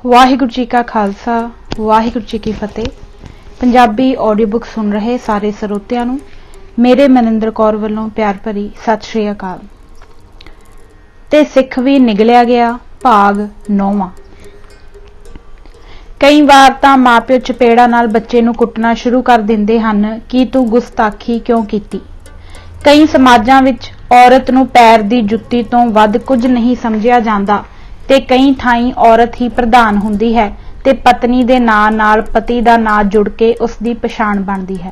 वाहिगुरू जी का खालसा वाहिगुरू जी की फतेह। Punjabi audio book सुन रहे सारे ਸਰੋਤਿਆਂ ਨੂੰ मेरे मनिंदर कौर ਵੱਲੋਂ प्यार भरी सत श्री अकाल। ते सिख भी निगलिया गया भाग 9वां। कई वार तां मां प्यो चपेड़ा नाल बच्चे नूं कुੱਟਣਾ शुरू कर दिंदे हन कि तू गुस्ताखी क्यों कीती। कई समाजां विच औरत नूं पैर दी जुत्ती तों वध कुਝ नहीं समझिया जांदा ते कई थाई औरत ही प्रधान हुंदी है ते पत्नी दे नां नाल पति दा नां जुड़ के उस दी पछाण बनदी है।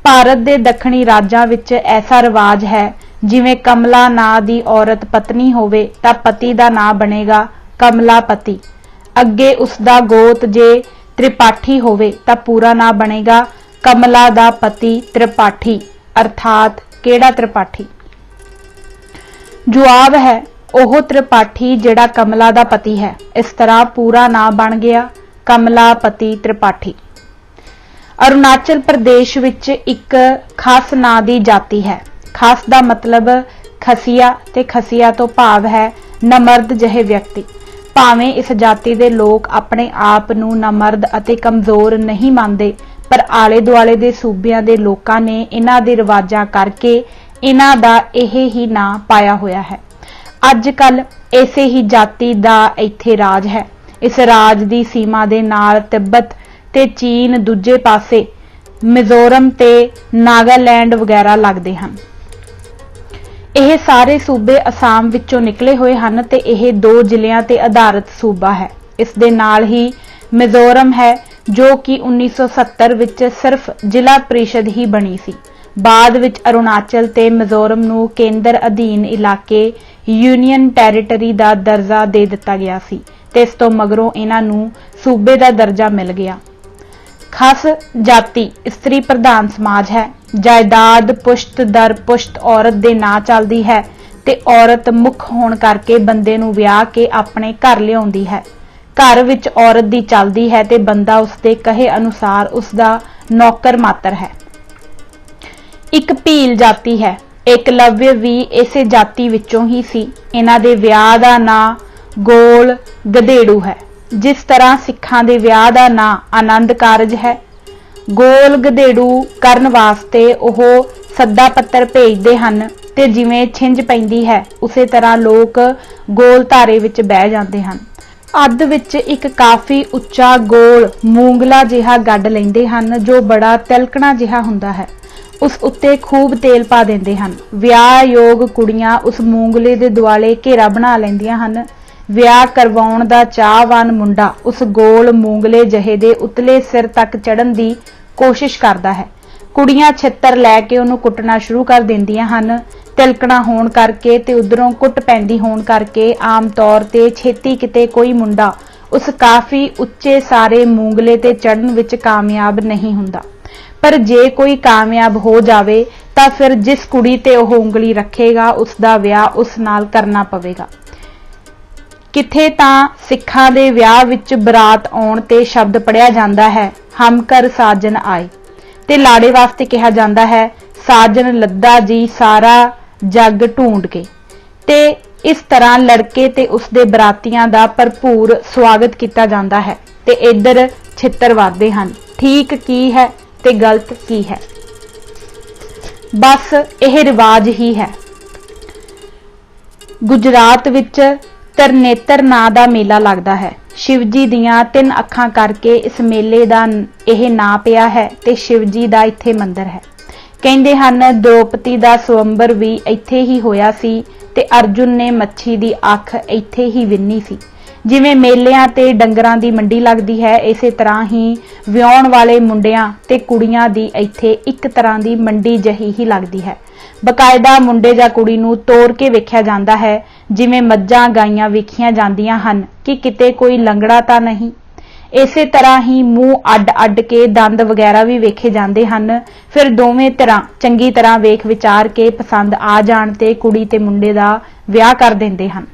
भारत दे दक्षिणी राज्यां विच ऐसा रिवाज है जिवें कमला नां दी औरत पत्नी होवे तां पति दा नां बनेगा कमलापति। अगे उसदा गोत जे त्रिपाठी होवे तां पूरा नां बनेगा कमला दा पति त्रिपाठी, अर्थात केड़ा त्रिपाठी। जवाब है ओह त्रिपाठी जिहड़ा कमला दा पति है। इस तरह पूरा नां बन गया कमलापति त्रिपाठी। अरुणाचल प्रदेश विच एक खास नां दी जाति है। खास दा मतलब खसिया ते खसिया तो भाव है नमर्द जहे व्यक्ति। भावें इस जाति दे लोग अपने आप नूं नमर्द अते कमजोर नहीं मानते, पर आले दुआले दे सूबियां दे लोकां ने इन्हां दे रिवाजां करके इन्हां दा इह ही नां पाया होया है। अजकल इसे ही जाति दा इत्थे राज है। इस राज दी सीमा दे नाल तिब्बत ते चीन, दूजे पासे मिजोरम ते नागालैंड वगैरह लगदे हन। यह सारे सूबे असम विचों निकले हुए हन ते यह 2 जिलियां ते आधारित सूबा है। इस दे नाल ही मिजोरम है जो कि 1970 विच सिर्फ जिला परिषद ही बनी सी। बाद विच अरुणाचल ते मिजोरम नूं केंद्र अधीन इलाके यूनियन टैरीटरी दा दर्जा दे दिता गया सी ते इस तों मगरों इन्हां नूं सूबे दा दर्जा मिल गया। खास जाति स्त्री प्रधान समाज है। जायदाद पुश्त दर पुश्त औरत दे नां चलदी है ते औरत मुख होण करके बंदे नूं विआह के अपने घर लिआउंदी है। घर विच औरत दी चलदी है ते बंदा उसदे कहे अनुसार उसदा नौकर मात्र है। एक भील जाति है। एकलव्य भी इसे जाति विचों ही सी। इन्हां दे विआह दा नां गोल गधेड़ू है। जिस तरह सिखां दे विआह दा नां आनंद कारज है। गोल गधेड़ू करन वास्ते ओह सद्दा पत्तर भेजदे हन ते जिवें छिंज पैंदी है उसे तरह लोक गोल धारे विच बह जांदे हन। अध विच एक काफी उच्चा गोल मूंगला जिहा गड्ड लैंदे हन जो बड़ा तिलकणा जिहा हुंदा है। उस उत्ते खूब तेल पा देंदे हन। विआह योग कुड़ियां उस मूंगले दे दुआले घेरा बना लैंदियां हन। विआह करवाउण दा चाहवान मुंडा उस गोल मूंगले जहे दे उतले सिर तक चढ़न दी कोशिश करदा है। कुड़ियां छित्तर लैके उहनूं कुੱਟਣਾ शुरू कर दिंदियां हन। तिलकणा होण करके ते उधरों कुੱਟ पैंदी होण करके आम तौर ते छेती किते कोई मुंडा उस काफी उच्चे सारे मूंगले ते चढ़न विच कामयाब नहीं हुंदा। पर जे कोई कामयाब हो जावे तां फिर जिस कुड़ी ते ओह उंगली रखेगा उसदा विआह उस नाल करना पवेगा। किथे तां सिखां दे विआह विच बरात आउण ते शब्द पढ़िया जांदा है हम घर साजन आए ते लाड़े वास्ते कहा जांदा है साजन लद्दा जी सारा जग ढूंढ के। ते इस तरह लड़के ते उसदे बरातियां दा भरपूर स्वागत किया जांदा है ते इधर छित्तर वादे हन। ठीक की है ते गलत की है, बस यह रिवाज ही है। गुजरात विच तरनेतर नां दा मेला लगदा है। शिवजी दियां 3 अखां करके इस मेले दा यह नां पिया है ते शिवजी दा इत्थे मंदिर है। कहंदे हन द्रौपदी दा स्वयंवर भी इत्थे ही होया सी ते अर्जुन ने मच्छी दी अख इत्थे ही विन्नी सी। जिवें मेलियां ते डंगरां दी मंडी लगदी है इसे तरह ही विआउण वाले मुंडियां ते कुड़ियां दी इत्थे एक तरह दी मंडी जही ही लगदी है। बकायदा मुंडे जां कुड़ी नूं तोड़ के वेख्या जांदा है जिवें मੱਝਾਂ गाइयां वेखियां जांदियां हन कि किते कोई लंगड़ा तां नहीं। इसे तरह ही मूँह अड अड के दंद वगैरह भी वेखे जांदे हन। फिर दोवें तरह चंगी तरह वेख विचार के पसंद आ जाण ते कुड़ी ते मुंडे दा विआह कर दिंदे हन।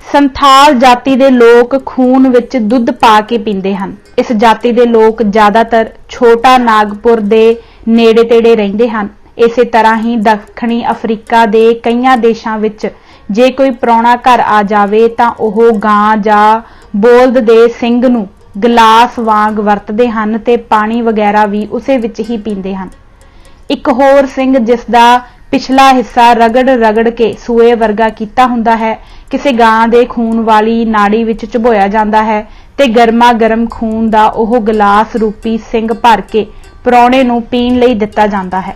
संथाल जाति दे लोग खून विच दुध पा के पींदे हन। इस जाति दे लोग ज्यादातर छोटा नागपुर दे नेड़े तेड़े रहिंदे हन। इसे तरह ही दक्षिणी अफ्रीका दे कईयां देशां विच जे कोई प्राहुणा घर आ जावे तां ओह गां जां बोल्द दे सिंग नूं गिलास वांग वरतदे हन ते पानी वगैरह भी उसे विच ही पींदे हन। एक होर सिंग जिसदा पिछला हिस्सा रगड़ रगड़ के सूए वर्गा कीता हुंदा है किसी गां दे खून वाली नाड़ी विच चुभोया जांदा है ते गर्मा गर्म खून दा ओह गिलास रूपी सिंग भर के प्राहुणे नूं पीण लई दिता जांदा है।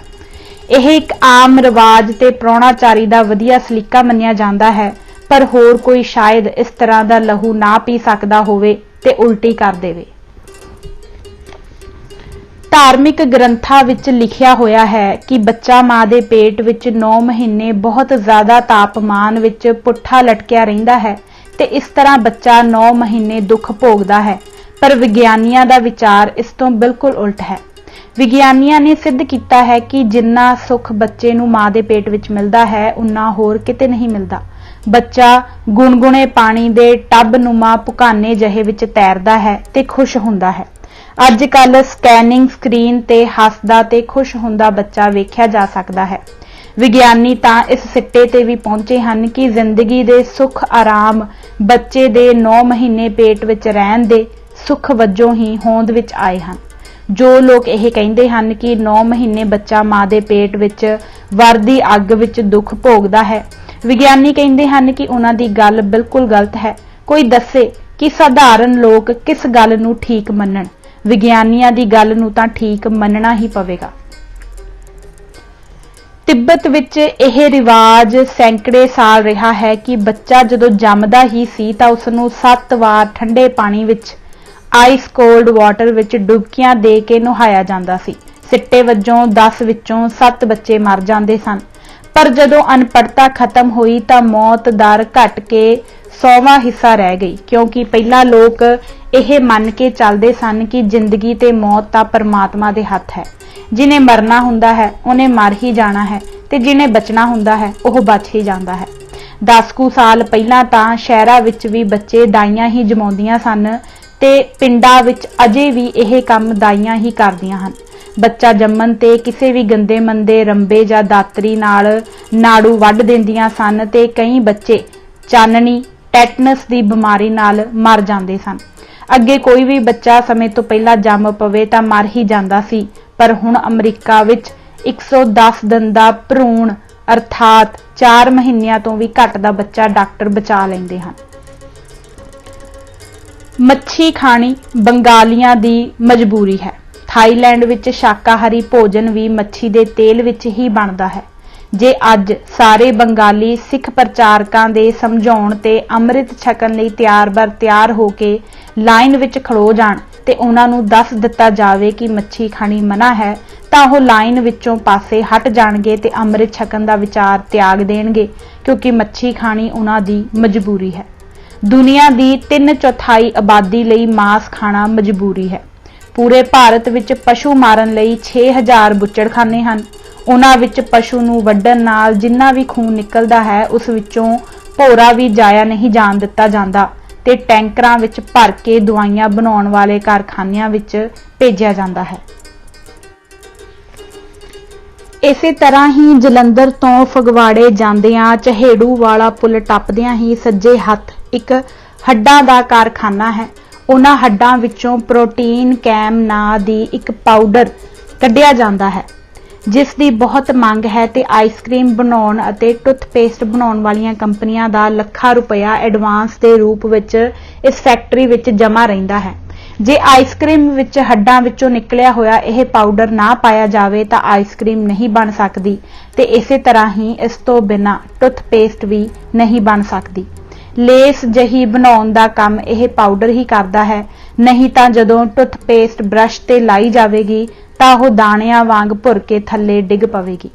यह एक आम रिवाज ते प्राहुणाचारी दा वधिया सलीका मन्निया जांदा है, पर होर कोई शायद इस तरह दा लहू ना पी सकदा होवे ते उल्टी कर देवे। धार्मिक ग्रंथां विच लिखिया होया है कि बच्चा मां दे पेट विच 9 महीने बहुत ज्यादा तापमान विच पुट्ठा लटकिया रहिंदा है ते इस तरह बच्चा 9 महीने दुख भोगदा है, पर विग्यानियां दा विचार इस तों बिल्कुल उल्ट है। विग्यानियां ने सिद्ध किया है कि जिन्ना सुख बच्चे नूं मां दे पेट विच मिलदा है उन्ना होर किते नहीं मिलदा। बच्चा गुणगुणे पानी दे टब नुमा पुकाने जहे विच तैरदा है ते खुश हुंदा है। अज कल स्कैनिंग स्क्रीन ते हसदा ते खुश हुंदा बच्चा वेख्या जा सकदा है। विग्यानी तां इस सिट्टे ते भी पहुंचे हन कि जिंदगी दे सुख आराम बच्चे दे 9 महीने पेट विच रहन दे सुख वजों ही होंद विच आए हन। जो लोग यह कहते हैं कि 9 महीने बच्चा मां दे पेट विच वरदी अग विच दुख भोगदा है, विग्यानी कहते हैं कि उन्हां दी गल बिल्कुल गलत है। कोई दसे कि साधारण लोग किस गल नूं ठीक मनण, विग्यानियां दी गल नूं तां ठीक मनना ही पवेगा। तिब्बत विच यह रिवाज सैकड़े साल रहा है कि बच्चा जदों जमदा ही सी तां उस नूं 7 वार ठंडे पानी विच आइस कोल्ड वाटर विच डुबकियां दे के नहाया जांदा सी। सिट्टे वजों 10 विचों 7 बच्चे मर जांदे सन, पर जदों अनपढ़ता खत्म हुई तां मौत दर घट के 100वां हिस्सा रह गई, क्योंकि पहला लोग यह मन के चलते सन कि जिंदगी ते मौत तां परमात्मा दे हथ है। जिन्हें मरना हुंदा है उन्हें मर ही जाना है ते जिन्हें बचना हुंदा है वह बच ही जांदा है। 10 कुछ साल पहलां तां शहरां विच भी बच्चे दाइयां ही जमाउंदियां सन ते पिंडां विच अजे भी यह काम दाइयां ही करदियां हन। बच्चा जम्मन ते किसी भी गंदे मंदे रंबे जां दातरी नाल नाड़ू वड्ढ दिंदियां सन ते कई बच्चे चाननी टैटनस दी बीमारी नाल मर जांदे सन। अगे कोई भी बच्चा समय तो पहला जम पवे तां मर ही जांदा सी, पर हुण अमरीका विच 110 दिन दा भ्रूण अर्थात 4 महीनिਆਂ तो भी घट दा बच्चा डॉक्टर बचा लैंदे हन। मच्छी खानी बंगालियां दी मजबूरी है। थाईलैंड विच शाकाहारी भोजन भी मच्छी दे तेल विच ही बनदा है। जे अज सारे बंगाली सिख प्रचारकां दे समझाउण ते अमृत छकन लई तैयार बर तैयार हो के लाइन विच खड़ो जाण ते उन्हां नूं दस दिता जावे कि मच्छी खानी मना है तां ओह लाइन विचों पासे हट जाणगे ते अमृत छकन दा विचार त्याग देणगे, क्योंकि मच्छी खानी उन्हां दी मजबूरी है। दुनिया की 3/4 आबादी लई मांस खाना मजबूरी है। पूरे भारत विच पशु मारन लई 6000 बुच्चड़खाने हैं। उन्हां विच पशु नूं वड्ढण नाल जिन्ना भी खून निकलदा है उस विचों भोरा भी जाया नहीं जाण दिता जांदा ते टैंकरां विच भर के दवाइयां बनाउण वाले कारखानिਆਂ विच भेजिया जांदा है। इसे तरह ही जलंधर तो फगवाड़े जांदियां चहेड़ू वाला पुल टपदियां ही सज्जे हथ एक हड्डां दा कारखाना है। उन्हां हड्डां विचों प्रोटीन कैम नां दी एक पाउडर कढ़िया जांदा है, जिस दी बहुत मंग है ते आइसक्रीम बनाउण अते टूथपेस्ट बनाउण वालियां कंपनियां दा लाखां रुपया एडवांस दे रूप विच इस फैक्टरी विच जमा रहिंदा है। जे आइसक्रीम विच हड्डां विचों निकलिया होया यह पाउडर ना पाया जावे तां आइसक्रीम नहीं बन सकदी ते इसे तरह ही इस तो बिना टूथपेस्ट भी नहीं बन सकदी। लेस जही बनाउण दा काम यह पाउडर ही करदा है, नहीं तां जदों टूथपेस्ट ब्रश ते लाई जावेगी तां ओह दाणियां वांग भुर के थल्ले डिग पवेगी।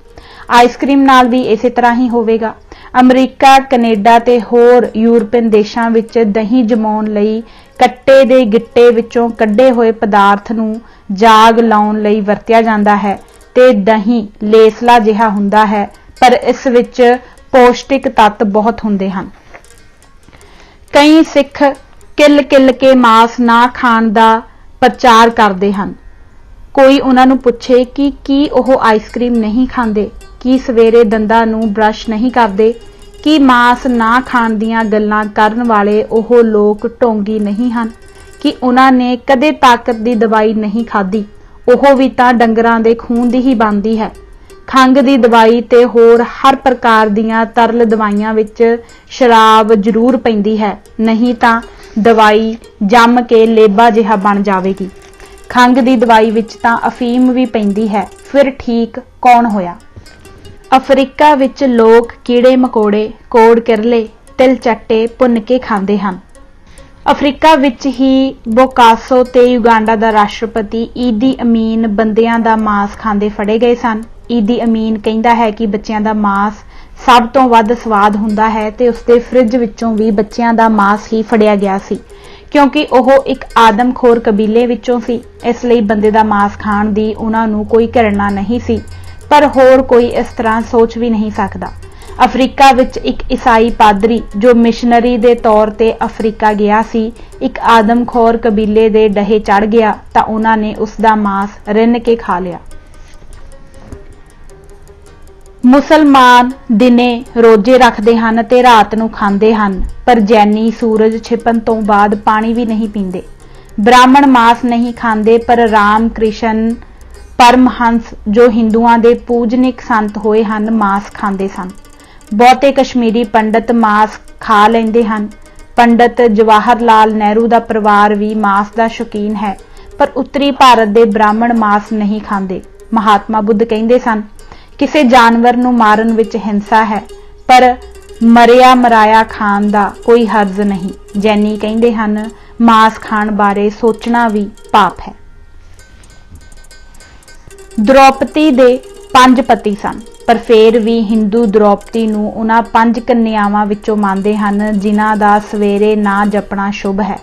आइसक्रीम नाल भी इसे तरह ही होवेगा। अमरीका कनेडा ते होर यूरोपीयन देशां विच दही जमाउण लई कट्टे दे गिट्टे विचों कड्ढे होए पदार्थ नूं जाग लाउण लई वरतिया जांदा है ते दही लेसला जिहा हुंदा है, पर इस विच पौष्टिक तत्त बहुत हुंदे हन। कई सिख किल किल के मांस ना खाण दा प्रचार करदे हन। कोई उन्हां नूं पुछे कि की ओह आइसक्रीम नहीं खांदे, की सवेरे दंदां नूं ब्रश नहीं करदे, कि मांस ना खाण दीआं गल्लां करन वाले ओह लोक ढोंगी नहीं हन कि उन्हां ने कदे ताकत दी दवाई नहीं खाधी। ओह भी तां डंगरां दे खून दी ही बनदी है। खंघ दी दवाई ते होर हर प्रकार दीआं तरल दवाइयां विच शराब जरूर पैंदी है, नहीं तां दवाई जम के लेबा जिहा बन जावेगी। खंघ दी दवाई विच तां अफीम भी पैंदी है, फिर ठीक कौन होया। अफ्रीका विच लोग कीड़े मकोड़े, कोड़ किरले, तिल चट्टे भुन के खांदे हन। अफ्रीका विच ही बोकासो ते युगांडा दा राष्ट्रपति ईदी अमीन बंदियां दा मांस खांदे फड़े गए सन। ईदी अमीन कहंदा है कि बच्चियां दा मांस सब तो वध स्वाद हुंदा है ते उसदे फ्रिज विचों भी बच्चियां दा मांस ही फड़िया गया सी, क्योंकि ओह एक आदमखोर कबीले विचों सी। इसलिए बंदे दा मांस खाण दी उन्हां नूं कोई घृणा नहीं सी, पर होर कोई इस तरह सोच भी नहीं सकदा। अफ्रीका विच एक ईसाई पादरी जो मिशनरी दे तौर ते अफ्रीका गया सी, एक आदमखोर कबीले दे डहे चढ़ गया तां उन्हां ने उसदा मांस रिन्न के खा लिया। मुसलमान दिने रोजे रखते हैं ते रात नूं खांदे हन, पर जैनी सूरज छिपन तो बाद पानी भी नहीं पींदे। ब्राह्मण मांस नहीं खांदे, पर राम कृष्ण परमहंस जो हिंदुआं दे पूजनिक संत होए हन मांस खांदे सन। बहुते कश्मीरी पंडित मांस खा लेंदे हन। पंडित जवाहर लाल नेहरू दा परिवार भी मांस दा शौकीन है, पर उत्तरी भारत दे ब्राह्मण मांस नहीं खांदे। महात्मा बुद्ध कहंदे सन, किसी जानवर नूं मारन विच हिंसा है, पर मरिया मराया खाण दा कोई हर्ज नहीं। जैनी कहंदे हन, मांस खाण बारे सोचना भी पाप है। द्रौपदी दे 5 पति सन, पर फिर भी हिंदू द्रौपदी नूं उन्हां 5 कन्यावां विचों मानदे हन जिन्हां दा सवेरे ना जपना शुभ है।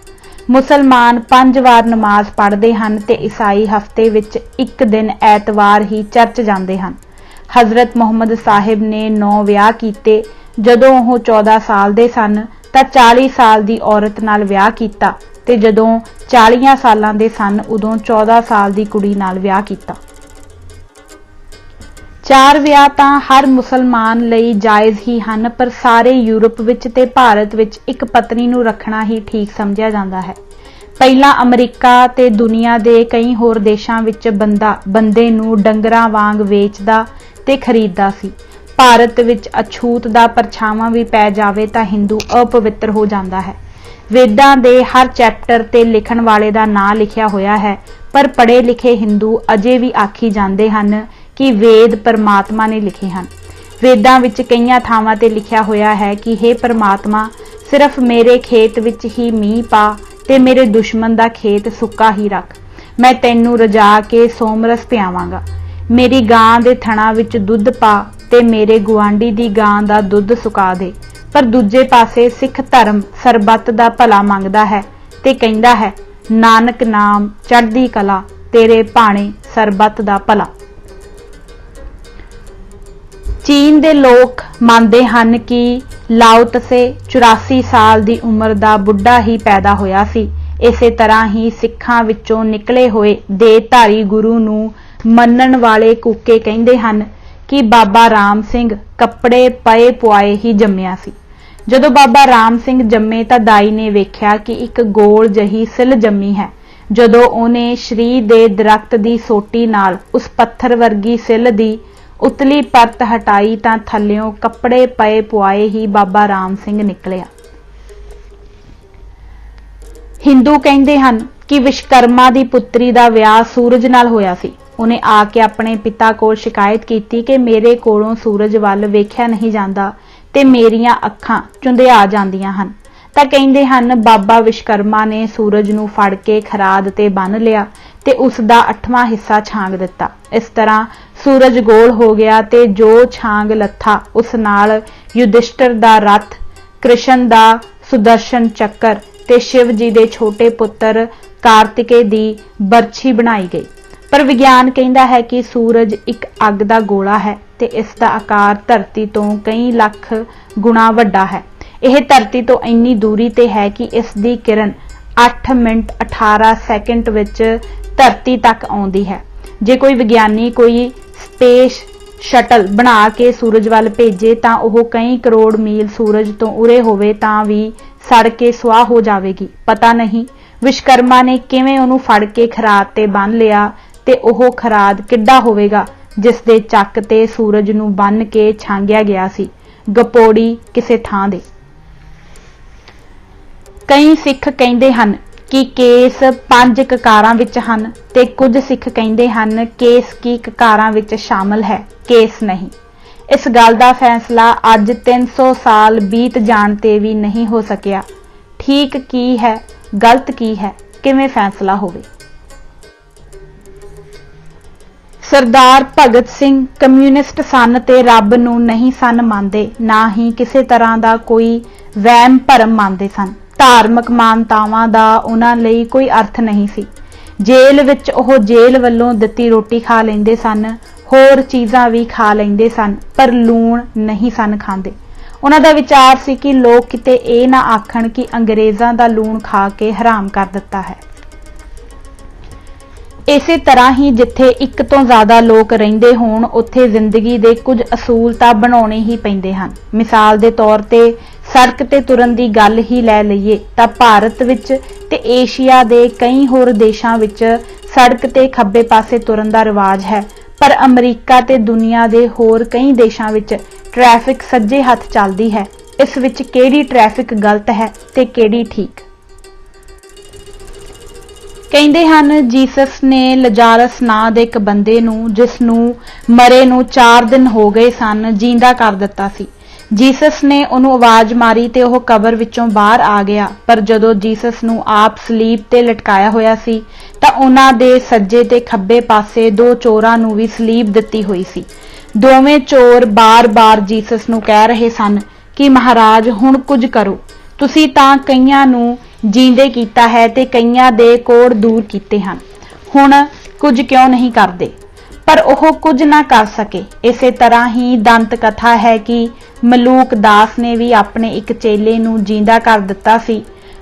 मुसलमान 5 वार नमाज पढ़दे हन ते ईसाई हफ्ते विच एक दिन ऐतवार ही चर्च जांदे हन। हज़रत मुहम्मद साहिब ने 9 विआह कीते। जदों ओह 14 साल दे सन तां 40 साल दी औरत नाल विआह कीता ते जदों 40 सालां दे सन उदों 14 साल दी कुड़ी नाल विआह कीता। 4 विआह तां हर मुसलमान लई जायज़ ही हन, पर सारे यूरोप विच ते भारत विच एक पत्नी नूं रखना ही ठीक समझिया जांदा है। पहिलां अमरीका ते दुनिया दे कई होर देशां विच बंदे नूं डंगरां वांग वेचदा ते खरीददा सी। भारत विच अछूत दा परछावां भी पै जावे तां हिंदू अपवित्र हो जांदा है। वेदां दे हर चैप्टर ते लिखण वाले दा नां लिखिया होया है, पर पढ़े लिखे हिंदू अजे भी आखी जांदे हन कि वेद परमात्मा ने लिखे हन। वेदां विच कईयां थावां ते लिखिया होया है कि हे परमात्मा, सिर्फ मेरे खेत विच ही मींह पा ते मेरे दुश्मन दा खेत सुक्का ही रख। मैं तैनूं रजा के सोमरस पियावांगा। मेरी गां दे थणा विच दुੱਧ पा ते मेरे गुआंढी दी गां दा दुੱਧ सुका दे। पर दूजे पासे सिख धर्म सरबत दा भला मंगदा है ते कहंदा है, नानक नाम चढ़दी कला तेरे भाणे सरबत दा भला। चीन दे लोग मानते हैं कि लाओ त्से 84 साल की उम्र का बुढ़ा ही पैदा होया सी। इसे तरह ही सिखां विचों निकले हुए देहधारी गुरु नूं मनण वाले कूके कहंदे हन कि बाबा राम सिंह कपड़े पए पुआए ही जम्मिया सी। जदों बाबा राम सिंह जम्मे तां दाई ने वेख्या कि एक गोल जही सिल जम्मी है। जदों उहने श्री दे दरख्त की सोटी नाल उस पत्थर वर्गी सिल दी उतली परत हटाई तां थल्लियों कपड़े पए पुआए ही बाबा राम सिंह निकलिया। हिंदू कहंदे हन कि विश्वकर्मा दी पुत्री दा विआह सूरज नाल होया सी। उन्हें आके अपने पिता कोल शिकायत की कि मेरे कोलों सूरज वल वेख्या नहीं जांदा ते मेरियां अखां चुंधिया जांदियां हन। तां कहंदे हन बाबा विश्वकर्मा ने सूरज नूं फड़ के खराद ते बन लिया ते उसदा 8वां हिस्सा छांग दिता। इस तरह सूरज गोल हो गया ते जो छांग लथा उस नाल युधिष्ठिर दा रथ, कृष्ण दा सुदर्शन चक्कर ते शिव जी दे छोटे पुत्र कार्तिके दी बरछी बनाई गई। पर विज्ञान कहंदा है कि सूरज एक अग दा गोला है ते इसदा आकार धरती तो कई लाख गुणा वड्डा है। यह धरती तो इन्नी दूरी ते है कि इसदी किरण 8 मिनट 18 सैकेंड विच धरती तक आउंदी है। जे कोई विज्ञानी कोई स्पेस शटल बना के सूरज वाल भेजे तां ओह कई करोड़ मील सूरज तो उरे होवे तां भी सड़ के सुआह हो जावेगी। पता नहीं विश्वकर्मा ने किवें उहनूं फड़ के खराद ते बन लिया ते ओह खराद किड्डा होवेगा जिस दे ਚੱਕ ते सूरज नूं बन के छांगिया गया सी गपोड़ी किसे थां दे। कई सिख कहिंदे हन कि केस 5 ककारां विच हन ते कुछ सिख कहिंदे हन केस की ककारां विच शामिल है, केस नहीं। इस गल दा फैसला अज 300 साल बीत जाण ते भी नहीं हो सकिया। ठीक की है गलत की है किवें फैसला होवे। सरदार भगत सिंह कम्यूनिस्ट सन ते रब नूं नहीं सन मानदे, ना ही किसी तरह का कोई वहम भरम मानदे सन। धार्मिक मानतावां दा उन्हां लई कोई अर्थ नहीं सी। जेल विच ओह जेल वल्लों दित्ती रोटी खा लैंदे सन, होर चीज़ां भी खा लैंदे सन, पर लूण नहीं सन खांदे। उन्हां दा विचार सी कि लोग किते इह ना आखण कि अंग्रेज़ां दा लूण खा के हराम कर दिता है। इसे तरह ही जिथे एक तो ज्यादा लोग रहिंदे होण उत्थे जिंदगी दे कुछ असूल तां बनाउणे ही पैंदे हन। मिसाल दे तौर ते सड़क ते तुरन दी गल ही लै लईए तां भारत विच ते एशिया दे कई होर देशां विच सड़क ते खब्बे पासे तुरन दा रिवाज है, पर अमरीका ते दुनिया दे होर कई देशां विच ट्रैफिक सज्जे हथ चलदी है। इस विच किहड़ी ट्रैफिक गलत है ते किहड़ी ठीक। ਕਹਿੰਦੇ ਹਨ जीसस ने लजारस ਨਾਂ ਦੇ ਇੱਕ ਬੰਦੇ ਨੂੰ ਜਿਸ ਨੂੰ ਮਰੇ ਨੂੰ 4 ਦਿਨ ਹੋ ਗਏ ਸਨ ਜਿੰਦਾ ਕਰ ਦਿੱਤਾ ਸੀ। जीसस ने ਉਹਨੂੰ ਆਵਾਜ਼ ਮਾਰੀ ਤੇ ਉਹ ਕਬਰ ਵਿੱਚੋਂ ਬਾਹਰ ਆ ਗਿਆ, ਪਰ ਜਦੋਂ जीसस ਨੂੰ ਆਪ ਸਲੀਬ ਤੇ ਲਟਕਾਇਆ ਹੋਇਆ ਸੀ ਤਾਂ ਉਹਨਾਂ ਦੇ ਸੱਜੇ ਤੇ ਖੱਬੇ ਪਾਸੇ 2 ਚੋਰਾਂ ਨੂੰ ਵੀ ਸਲੀਬ ਦਿੱਤੀ ਹੋਈ ਸੀ। ਦੋਵੇਂ ਚੋਰ ਬਾਰ-ਬਾਰ जीसस ਨੂੰ ਕਹਿ ਰਹੇ ਸਨ ਕਿ ਮਹਾਰਾਜ ਹੁਣ ਕੁਝ ਕਰੋ, ਤੁਸੀਂ ਤਾਂ ਕਈਆਂ ਨੂੰ जींदे कीता है ते कईयां दे कोड़ दूर कीते हन, हुण कुछ क्यों नहीं करदे। पर ओह कुछ ना कर सके। इसे तरह ही दंत कथा है कि मलूक दास ने भी अपने एक चेले नूं जींदा कर दिता सी।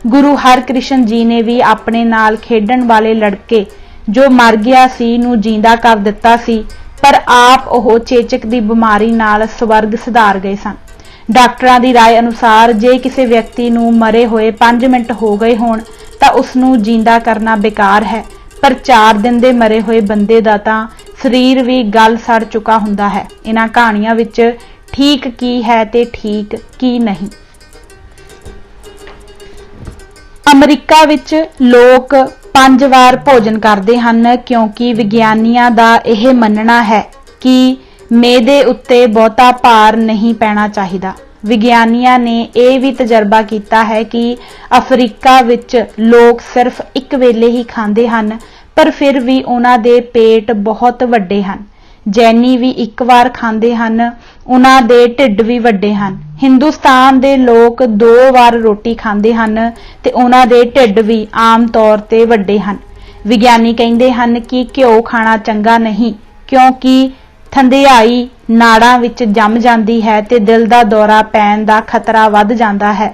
गुरु हरकृष्ण जी ने भी अपने नाल खेडण वाले लड़के जो मर गया सी नूं जींदा कर दिता सी, पर आप ओह चेचक दी बीमारी नाल स्वर्ग सिधार गए सन। डॉक्टरां दी राय अनुसार जे किसी व्यक्ति नूं मरे होए 5 मिनट हो गए होण तां उस नूं जींदा करना बेकार है, पर 4 दिन दे मरे होए बंदे दा तां शरीर भी गल सड़ चुका हुंदा है। इन्हां कहानियां विच ठीक की है ते ठीक की नहीं। अमरीका विच लोग 5 वार भोजन करदे हन क्योंकि विग्यानियां दा यह मनना है कि मेदे उत्ते बहुता भार नहीं पैना चाहिदा। विग्यानियां ने यह भी तजर्बा किया है कि अफ्रीका विच लोग सिर्फ एक वेले ही खांदे हन, पर फिर भी उन्हां दे पेट बहुत वड्डे हन। जैनी भी एक बार खांदे हन, उन्हां दे ढिड भी वड्डे हन। हिंदुस्तान दे लोग 2 वार रोटी खांदे हन ते उन्हां दे ढिड भी आम तौर ते वड्डे हन। विग्यानी कहिंदे हन कि घिओ खाना चंगा नहीं क्योंकि ठंडियाई नाड़ां विच जम जांदी है ते दिल दा दौरा पैण दा खतरा वध जांदा है।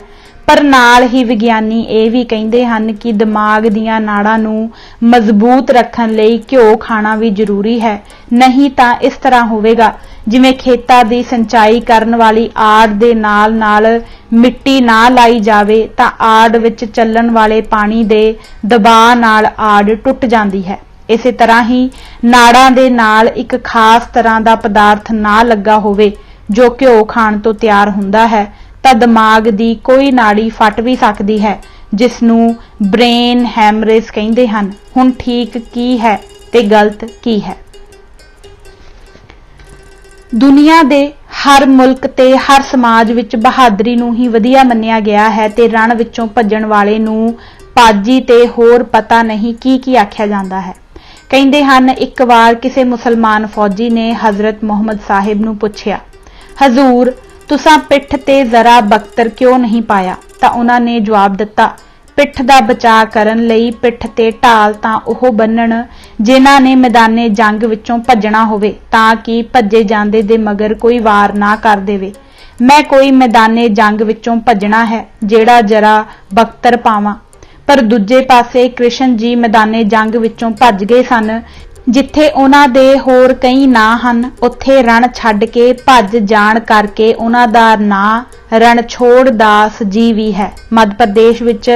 पर नाल ही विग्यानी ये भी कहिंदे हन कि दिमाग दीयां नाड़ां नूं मजबूत रखण लई घिओ खाना भी जरूरी है, नहीं तां इस तरह होवेगा जिवें खेतां दी सिंचाई करन वाली आड़ दे नाल नाल मिट्टी ना लाई जावे तां आड़ विच चलण वाले पानी दे दबाव नाल आड़ टुट जांदी है। इसे तरह ही नाड़ां दे नाल एक खास तरह का पदार्थ ना लगा होवे जो घिओ खाण तो तैयार हुंदा है तां दिमाग दी कोई नाड़ी फट भी सकदी है, जिसनूं ब्रेन हैमरेज कहिंदे हन। हुण ठीक की है ते गलत की है। दुनिया दे हर मुल्क ते हर समाज विच बहादरी नूं ही वधिया मन्निया गया है ते रण विचों भज्जण वाले नूं पाजी ते होर पता नहीं की आख्या जांदा है। कहिंदे हन एक बार किसी मुसलमान फौजी ने हजरत मुहम्मद साहिब नूं पुछया, हजूर तुसां पिठ ते जरा बख्तर क्यों नहीं पाया? तां उन्हां ने जवाब दिता, पिठ दा बचाव करन लई पिठ ते ढाल तां ओह बन्नण जिन्हां ने मैदाने जंग विचों भज्जणा होवे तां कि भज्जे जांदे दे मगर कोई वार ना कर देवे। मैं कोई मैदाने जंग विचों भज्जणा है जेड़ा जरा बख्तर पावां। पर दूजे पासे कृष्ण जी मैदाने जंग विचों भज गए सन ਜਿੱਥੇ ਉਹਨਾਂ ਦੇ ਹੋਰ ਕਈ ਨਾਂ ਹਨ, ਉੱਥੇ ਰਣ ਛੱਡ ਕੇ ਭੱਜ ਜਾਣ ਕਰਕੇ ਉਹਨਾਂ ਦਾ ਨਾਂ ਰਣਛੋੜ ਦਾਸ ਜੀ ਵੀ ਹੈ। ਮੱਧ ਪ੍ਰਦੇਸ਼ ਵਿੱਚ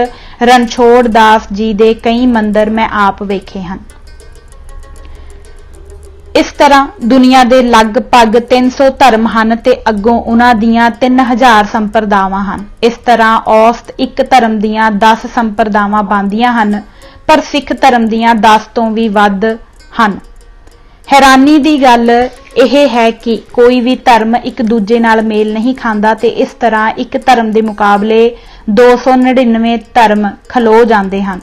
ਰਣਛੋੜ ਦਾਸ ਜੀ ਦੇ ਕਈ ਮੰਦਿਰ ਮੈਂ ਆਪ ਵੇਖੇ ਹਨ। ਇਸ ਤਰ੍ਹਾਂ ਦੁਨੀਆ ਦੇ ਲਗਭਗ 300 ਧਰਮ ਹਨ ਤੇ ਅੱਗੋਂ ਉਹਨਾਂ ਦੀਆਂ 3000 ਸੰਪਰਦਾਵਾਂ ਹਨ। ਇਸ ਤਰ੍ਹਾਂ ਔਸਤ ਇੱਕ ਧਰਮ ਦੀਆਂ 10 ਸੰਪਰਦਾਵਾਂ ਬਣਦੀਆਂ ਹਨ, ਪਰ ਸਿੱਖ ਧਰਮ ਦੀਆਂ 10 ਤੋਂ ਵੀ ਵੱਧ ਹਨ। ਹੈਰਾਨੀ ਦੀ ਗੱਲ ਇਹ ਹੈ ਕਿ ਕੋਈ ਵੀ ਧਰਮ ਇੱਕ ਦੂਜੇ ਨਾਲ ਮੇਲ ਨਹੀਂ ਖਾਂਦਾ ਤੇ ਇਸ ਤਰ੍ਹਾਂ ਇੱਕ ਧਰਮ ਦੇ ਮੁਕਾਬਲੇ 299 ਧਰਮ ਖਲੋ ਜਾਂਦੇ ਹਨ।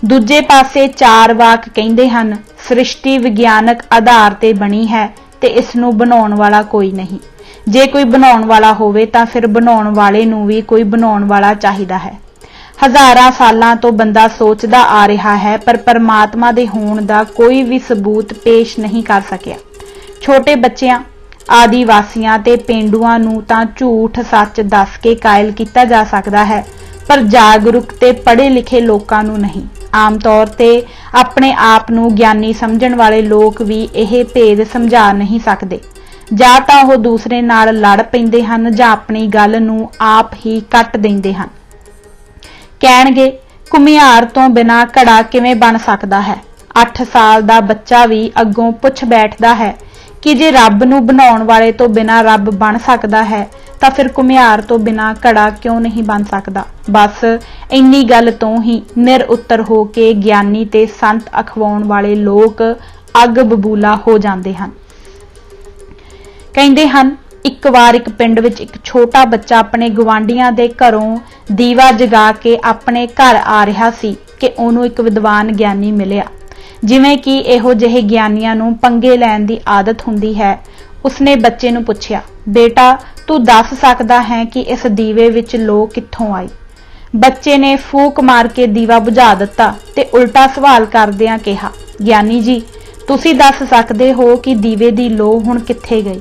ਦੂਜੇ ਪਾਸੇ ਚਾਰ ਵਾਕ ਕਹਿੰਦੇ ਹਨ, ਸ੍ਰਿਸ਼ਟੀ ਵਿਗਿਆਨਕ ਆਧਾਰ ਤੇ ਬਣੀ ਹੈ ਤੇ ਇਸ ਨੂੰ ਬਣਾਉਣ ਵਾਲਾ ਕੋਈ ਨਹੀਂ। ਜੇ ਕੋਈ ਬਣਾਉਣ ਵਾਲਾ ਹੋਵੇ ਤਾਂ ਫਿਰ ਬਣਾਉਣ ਵਾਲੇ ਨੂੰ ਵੀ ਕੋਈ ਬਣਾਉਣ ਵਾਲਾ ਚਾਹੀਦਾ ਹੈ। ਹਜ਼ਾਰਾਂ ਸਾਲਾਂ ਤੋਂ ਬੰਦਾ ਸੋਚਦਾ ਆ ਰਿਹਾ ਹੈ, ਪਰ ਪਰਮਾਤਮਾ ਦੇ ਹੋਣ ਦਾ ਕੋਈ ਵੀ ਸਬੂਤ ਪੇਸ਼ ਨਹੀਂ ਕਰ ਸਕਿਆ। ਛੋਟੇ ਬੱਚਿਆਂ, ਆਦੀਵਾਸੀਆਂ ਤੇ ਪੇਂਡੂਆਂ ਨੂੰ ਤਾਂ ਝੂਠ ਸੱਚ ਦੱਸ ਕੇ ਕਾਇਲ ਕੀਤਾ ਜਾ ਸਕਦਾ ਹੈ, ਪਰ ਜਾਗਰੂਕ ਤੇ ਪੜ੍ਹੇ ਲਿਖੇ ਲੋਕਾਂ ਨੂੰ ਨਹੀਂ। ਆਮ ਤੌਰ ਤੇ ਆਪਣੇ ਆਪ ਨੂੰ ਗਿਆਨੀ ਸਮਝਣ ਵਾਲੇ ਲੋਕ ਵੀ ਇਹ ਭੇਦ ਸਮਝਾ ਨਹੀਂ ਸਕਦੇ। ਜਾਂ ਤਾਂ ਉਹ ਦੂਸਰੇ ਨਾਲ ਲੜ ਪੈਂਦੇ ਹਨ ਜਾਂ ਆਪਣੀ ਗੱਲ ਨੂੰ ਆਪ ਹੀ ਕੱਟ ਦਿੰਦੇ ਹਨ। ਕਹਿਣਗੇ, ਘੁਮਿਆਰ ਤੋਂ ਬਿਨਾਂ ਘੜਾ ਕਿਵੇਂ ਬਣ ਸਕਦਾ ਹੈ? 8 ਸਾਲ ਦਾ ਬੱਚਾ ਵੀ ਅੱਗੋਂ ਪੁੱਛ ਬੈਠਦਾ ਹੈ ਕਿ ਜੇ ਰੱਬ ਨੂੰ ਬਣਾਉਣ ਵਾਲੇ ਤੋਂ ਬਿਨਾਂ ਰੱਬ ਬਣ ਸਕਦਾ ਹੈ ਤਾਂ ਫਿਰ ਘੁਮਿਆਰ ਤੋਂ ਬਿਨਾਂ ਘੜਾ ਕਿਉਂ ਨਹੀਂ ਬਣ ਸਕਦਾ? ਬਸ ਇੰਨੀ ਗੱਲ ਤੋਂ ਹੀ ਨਿਰਉੱਤਰ ਹੋ ਕੇ ਗਿਆਨੀ ਤੇ ਸੰਤ ਅਖਵਾਉਣ ਵਾਲੇ ਲੋਕ ਅੱਗ ਬਬੂਲਾ ਹੋ ਜਾਂਦੇ ਹਨ। ਕਹਿੰਦੇ ਹਨ, ਇੱਕ ਵਾਰ ਇੱਕ ਪਿੰਡ ਵਿੱਚ ਇੱਕ ਛੋਟਾ ਬੱਚਾ ਆਪਣੇ ਗੁਆਂਢੀਆਂ ਦੇ ਘਰੋਂ ਦੀਵਾ ਜਗਾ ਕੇ ਆਪਣੇ ਘਰ ਆ ਰਿਹਾ ਸੀ ਕਿ ਉਹਨੂੰ ਇੱਕ ਵਿਦਵਾਨ ਗਿਆਨੀ ਮਿਲਿਆ। ਜਿਵੇਂ ਕਿ ਇਹੋ ਜਿਹੇ ਗਿਆਨੀਆਂ ਨੂੰ ਪੰਗੇ ਲੈਣ ਦੀ ਆਦਤ ਹੁੰਦੀ ਹੈ, ਉਸਨੇ ਬੱਚੇ ਨੂੰ ਪੁੱਛਿਆ, ਬੇਟਾ ਤੂੰ ਦੱਸ ਸਕਦਾ ਹੈ ਕਿ ਇਸ ਦੀਵੇ ਵਿੱਚ ਲੋ ਕਿੱਥੋਂ ਆਈ? ਬੱਚੇ ਨੇ ਫੂਕ ਮਾਰ ਕੇ ਦੀਵਾ ਬੁਝਾ ਦਿੱਤਾ ਤੇ ਉਲਟਾ ਸਵਾਲ ਕਰਦਿਆਂ ਕਿਹਾ, ਗਿਆਨੀ ਜੀ ਤੁਸੀਂ ਦੱਸ ਸਕਦੇ ਹੋ ਕਿ ਦੀਵੇ ਦੀ ਲੋ ਹੁਣ ਕਿੱਥੇ ਗਈ?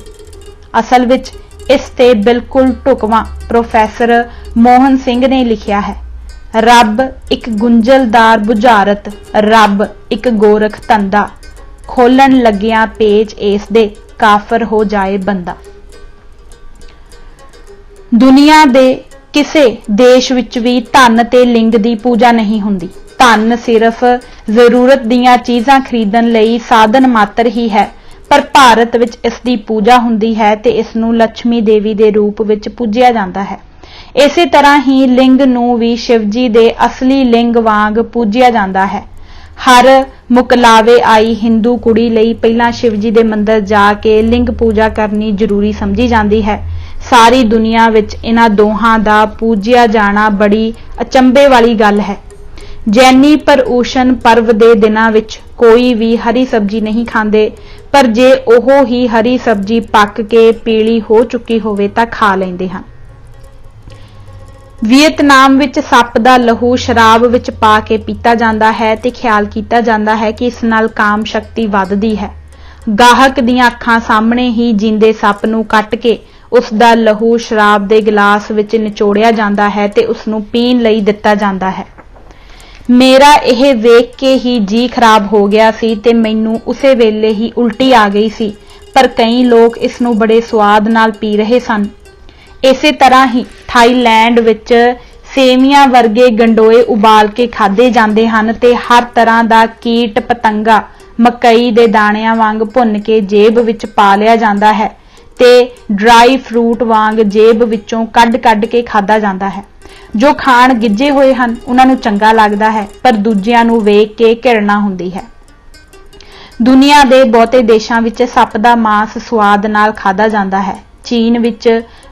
ਅਸਲ ਵਿੱਚ ਇਸ ਤੇ ਬਿਲਕੁਲ ਢੁਕਵਾਂ ਪ੍ਰੋਫੈਸਰ ਮੋਹਨ ਸਿੰਘ ਨੇ ਲਿਖਿਆ ਹੈ, ਰੱਬ ਇੱਕ ਗੁੰਝਲਦਾਰ ਬੁਝਾਰਤ, ਰੱਬ ਇੱਕ ਗੋਰਖ ਧੰਦਾ, ਖੋਲਣ ਲੱਗਿਆਂ ਪੇਚ ਇਸ ਦੇ ਕਾਫਰ ਹੋ ਜਾਏ ਬੰਦਾ। ਦੁਨੀਆ ਦੇ ਕਿਸੇ ਦੇਸ਼ ਵਿੱਚ ਵੀ ਧਨ ਤੇ ਲਿੰਗ ਦੀ ਪੂਜਾ ਨਹੀਂ ਹੁੰਦੀ। ਧਨ ਸਿਰਫ ਜ਼ਰੂਰਤ ਦੀਆਂ ਚੀਜ਼ਾਂ ਖਰੀਦਣ ਲਈ ਸਾਧਨ ਮਾਤਰ ਹੀ ਹੈ, ਪਰ ਭਾਰਤ ਵਿੱਚ ਇਸ ਦੀ ਪੂਜਾ ਹੁੰਦੀ ਹੈ ਤੇ ਇਸ ਨੂੰ ਲక్ష్ਮੀ ਦੇਵੀ ਦੇ ਰੂਪ ਵਿੱਚ ਪੂਜਿਆ ਜਾਂਦਾ ਹੈ। ਇਸੇ ਤਰ੍ਹਾਂ ਹੀ ਲਿੰਗ ਨੂੰ ਵੀ ਸ਼ਿਵਜੀ ਦੇ ਅਸਲੀ ਲਿੰਗ ਵਾਂਗ ਪੂਜਿਆ ਜਾਂਦਾ ਹੈ। ਹਰ ਮੁਕਲਾਵੇ ਆਈ ਹਿੰਦੂ ਕੁੜੀ ਲਈ ਪਹਿਲਾਂ ਸ਼ਿਵਜੀ ਦੇ ਮੰਦਿਰ ਜਾ ਕੇ ਲਿੰਗ ਪੂਜਾ ਕਰਨੀ ਜ਼ਰੂਰੀ ਸਮਝੀ ਜਾਂਦੀ ਹੈ। ਸਾਰੀ ਦੁਨੀਆ ਵਿੱਚ ਇਹਨਾਂ ਦੋਹਾਂ ਦਾ ਪੂਜਿਆ ਜਾਣਾ ਬੜੀ ਅਚੰਭੇ ਵਾਲੀ ਗੱਲ ਹੈ। ਜੈਨੀ ਪਰਊਸ਼ਨ ਪਰਵ ਦੇ ਦਿਨਾਂ ਵਿੱਚ ਕੋਈ ਵੀ ਹਰੀ ਸਬਜ਼ੀ ਨਹੀਂ ਖਾਂਦੇ, ਪਰ ਜੇ ਉਹ ਹੀ ਹਰੀ ਸਬਜ਼ੀ ਪੱਕ ਕੇ ਪੀਲੀ ਹੋ ਚੁੱਕੀ ਹੋਵੇ ਤਾਂ ਖਾ ਲੈਂਦੇ ਹਨ। ਵੀਅਤਨਾਮ ਵਿੱਚ ਸੱਪ ਦਾ ਲਹੂ ਸ਼ਰਾਬ ਵਿੱਚ ਪਾ ਕੇ ਪੀਤਾ ਜਾਂਦਾ ਹੈ ਤੇ ਖਿਆਲ ਕੀਤਾ ਜਾਂਦਾ ਹੈ ਕਿ ਇਸ ਨਾਲ ਕਾਮ ਸ਼ਕਤੀ ਵੱਧਦੀ ਹੈ। ਗਾਹਕ ਦੀਆਂ ਅੱਖਾਂ ਸਾਹਮਣੇ ਹੀ ਜਿੰਦੇ ਸੱਪ ਨੂੰ ਕੱਟ ਕੇ ਉਸ ਦਾ ਲਹੂ ਸ਼ਰਾਬ ਦੇ ਗਲਾਸ ਵਿੱਚ ਨਿਚੋੜਿਆ ਜਾਂਦਾ ਹੈ ਤੇ ਉਸ ਨੂੰ ਪੀਣ ਲਈ ਦਿੱਤਾ ਜਾਂਦਾ ਹੈ। ਮੇਰਾ ਇਹ ਵੇਖ ਕੇ ਹੀ ਜੀ ਖਰਾਬ ਹੋ ਗਿਆ ਸੀ ਤੇ ਮੈਨੂੰ ਉਸੇ ਵੇਲੇ ਹੀ ਉਲਟੀ ਆ ਗਈ ਸੀ, ਪਰ ਕਈ ਲੋਕ ਇਸ ਨੂੰ ਬੜੇ ਸਵਾਦ ਨਾਲ ਪੀ ਰਹੇ ਸਨ। ਇਸੇ ਤਰ੍ਹਾਂ ਹੀ ਥਾਈਲੈਂਡ ਵਿੱਚ ਸੇਵੀਆਂ ਵਰਗੇ ਗੰਡੋਏ ਉਬਾਲ ਕੇ ਖਾਧੇ ਜਾਂਦੇ ਹਨ ਤੇ ਹਰ ਤਰ੍ਹਾਂ ਦਾ ਕੀਟ ਪਤੰਗਾ ਮਕਈ ਦੇ ਦਾਣਿਆਂ ਵਾਂਗ ਭੁੰਨ ਕੇ ਜੇਬ ਵਿੱਚ ਪਾ ਲਿਆ ਜਾਂਦਾ ਹੈ ਤੇ ਡਰਾਈ ਫਰੂਟ ਵਾਂਗ ਜੇਬ ਵਿੱਚੋਂ ਕੱਢ ਕੇ ਖਾਧਾ ਜਾਂਦਾ ਹੈ। ਜੋ ਖਾਣ ਗਿੱਜੇ ਹੋਏ ਹਨ ਉਹਨਾਂ ਨੂੰ ਚੰਗਾ ਲੱਗਦਾ ਹੈ, ਪਰ ਦੂਜਿਆਂ ਨੂੰ ਵੇਖ ਕੇ ਘਿਰਣਾ ਹੁੰਦੀ ਹੈ। ਦੁਨੀਆ ਦੇ ਬਹੁਤੇ ਦੇਸ਼ਾਂ ਵਿੱਚ ਸੱਪ ਦਾ ਮਾਂਸ ਸਵਾਦ ਨਾਲ ਖਾਧਾ ਜਾਂਦਾ ਹੈ। ਚੀਨ ਵਿੱਚ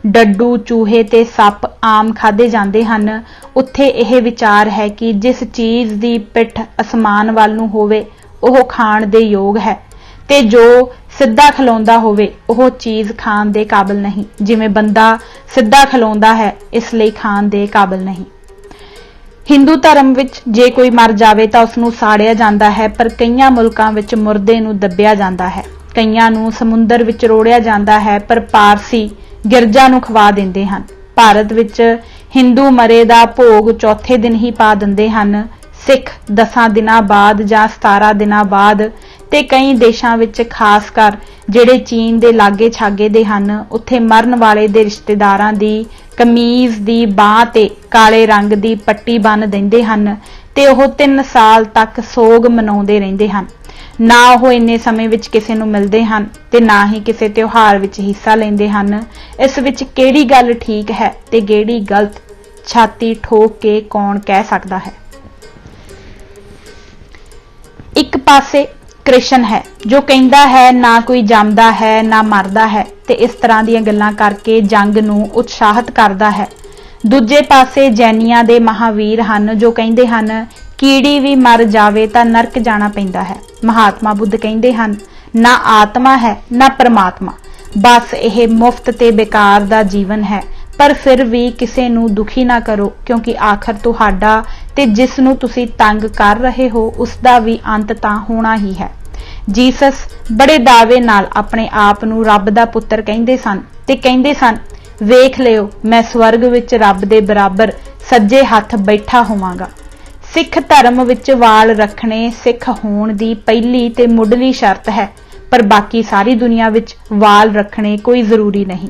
ਡੱਡੂ, ਚੂਹੇ ਤੇ ਸੱਪ ਆਮ ਖਾਧੇ ਜਾਂਦੇ ਹਨ। ਉੱਥੇ ਇਹ ਵਿਚਾਰ ਹੈ ਕਿ ਜਿਸ ਚੀਜ਼ ਦੀ ਪਿੱਠ ਅਸਮਾਨ ਵੱਲ ਨੂੰ ਹੋਵੇ ਉਹ ਖਾਣ ਦੇ ਯੋਗ ਹੈ ਤੇ ਜੋ ਸਿੱਧਾ ਖਲੋਂਦਾ ਹੋਵੇ ਉਹ ਚੀਜ਼ ਖਾਣ ਦੇ ਕਾਬਿਲ ਨਹੀਂ। ਜਿਵੇਂ ਬੰਦਾ ਸਿੱਧਾ ਖਲੋਂਦਾ ਹੈ, ਇਸ ਲਈ ਖਾਣ ਦੇ ਕਾਬਿਲ ਨਹੀਂ। ਹਿੰਦੂ ਧਰਮ ਵਿੱਚ ਜੇ ਕੋਈ ਮਰ ਜਾਵੇ ਤਾਂ ਉਸ ਨੂੰ ਸਾੜਿਆ ਜਾਂਦਾ ਹੈ, ਪਰ ਕਈਆਂ ਮੁਲਕਾਂ ਵਿੱਚ ਮੁਰਦੇ ਨੂੰ ਦੱਬਿਆ ਜਾਂਦਾ ਹੈ। ਕਈਆਂ ਨੂੰ ਸਮੁੰਦਰ ਵਿੱਚ ਰੋੜਿਆ ਜਾਂਦਾ ਹੈ, ਪਰ ਪਾਰਸੀ ਗਿਰਜਾ ਨੂੰ ਖਵਾ ਦਿੰਦੇ ਹਨ। ਭਾਰਤ ਵਿੱਚ ਹਿੰਦੂ ਮਰੇ ਦਾ ਭੋਗ ਚੌਥੇ ਦਿਨ ਹੀ ਪਾ ਦਿੰਦੇ ਹਨ। ਸਿੱਖ 10 ਦਿਨਾਂ ਬਾਅਦ ਜਾਂ 17 ਦਿਨਾਂ ਬਾਅਦ ਤੇ ਕਈ ਦੇਸ਼ਾਂ ਵਿੱਚ ਖਾਸ ਕਰ ਜਿਹੜੇ ਚੀਨ ਦੇ ਲਾਗੇ ਛਾਗੇ ਦੇ ਹਨ ਉੱਥੇ ਮਰਨ ਵਾਲੇ ਦੇ ਰਿਸ਼ਤੇਦਾਰਾਂ ਦੀ ਕਮੀਜ਼ ਦੀ ਬਾਂਹ ਤੇ ਕਾਲੇ ਰੰਗ ਦੀ ਪੱਟੀ ਬੰਨ੍ਹ ਦਿੰਦੇ ਹਨ ਤੇ ਉਹ 3 ਸਾਲ ਤੱਕ ਸੋਗ ਮਨਾਉਂਦੇ ਰਹਿੰਦੇ ਹਨ। ਨਾ ਉਹ ਇੰਨੇ ਸਮੇਂ ਵਿੱਚ ਕਿਸੇ ਨੂੰ ਮਿਲਦੇ ਹਨ ਤੇ ਨਾ ਹੀ ਕਿਸੇ ਤਿਉਹਾਰ ਵਿੱਚ ਹਿੱਸਾ ਲੈਂਦੇ ਹਨ। ਇਸ ਵਿੱਚ ਕਿਹੜੀ ਗੱਲ ਠੀਕ ਹੈ ਤੇ ਕਿਹੜੀ ਗਲਤ, ਛਾਤੀ ਠੋਕ ਕੇ ਕੌਣ ਕਹਿ ਸਕਦਾ ਹੈ। ਇੱਕ ਪਾਸੇ ਕ੍ਰਿਸ਼ਨ ਹੈ ਜੋ ਕਹਿੰਦਾ ਹੈ ਨਾ ਕੋਈ ਜੰਮਦਾ ਹੈ ਨਾ ਮਰਦਾ ਹੈ ਤੇ ਇਸ ਤਰ੍ਹਾਂ ਦੀਆਂ ਗੱਲਾਂ ਕਰਕੇ ਜੰਗ ਨੂੰ ਉਤਸ਼ਾਹਿਤ ਕਰਦਾ ਹੈ। ਦੂਜੇ ਪਾਸੇ ਜੈਨੀਆਂ ਦੇ ਮਹਾਵੀਰ ਹਨ ਜੋ ਕਹਿੰਦੇ ਹਨ ਕੀੜੀ ਵੀ ਮਰ ਜਾਵੇ ਤਾਂ ਨਰਕ ਜਾਣਾ ਪੈਂਦਾ ਹੈ। ਮਹਾਤਮਾ ਬੁੱਧ ਕਹਿੰਦੇ ਹਨ ਨਾ ਆਤਮਾ ਹੈ ਨਾ ਪਰਮਾਤਮਾ, ਬਸ ਇਹ ਮੁਫਤ ਤੇ ਬੇਕਾਰ ਦਾ ਜੀਵਨ ਹੈ। ਪਰ ਫਿਰ ਵੀ ਕਿਸੇ ਨੂੰ ਦੁਖੀ ਨਾ ਕਰੋ ਕਿਉਂਕਿ ਆਖਰ ਤੁਹਾਡਾ ਤੇ ਜਿਸ ਨੂੰ ਤੁਸੀਂ ਤੰਗ ਕਰ ਰਹੇ ਹੋ ਉਸ ਦਾ ਵੀ ਅੰਤ ਤਾਂ ਹੋਣਾ ਹੀ ਹੈ। ਜੀਸਸ ਬੜੇ ਦਾਅਵੇ ਨਾਲ ਆਪਣੇ ਆਪ ਨੂੰ ਰੱਬ ਦਾ ਪੁੱਤਰ ਕਹਿੰਦੇ ਸਨ ਤੇ ਕਹਿੰਦੇ ਸਨ ਵੇਖ ਲਿਓ ਮੈਂ ਸਵਰਗ ਵਿੱਚ ਰੱਬ ਦੇ ਬਰਾਬਰ ਸੱਜੇ ਹੱਥ ਬੈਠਾ ਹੋਵਾਂਗਾ। ਸਿੱਖ ਧਰਮ ਵਿੱਚ ਵਾਲ ਰੱਖਣੇ ਸਿੱਖ ਹੋਣ ਦੀ ਪਹਿਲੀ ਤੇ ਮੁੱਢਲੀ ਸ਼ਰਤ ਹੈ, ਪਰ ਬਾਕੀ ਸਾਰੀ ਦੁਨੀਆ ਵਿੱਚ ਵਾਲ ਰੱਖਣੇ ਕੋਈ ਜ਼ਰੂਰੀ ਨਹੀਂ।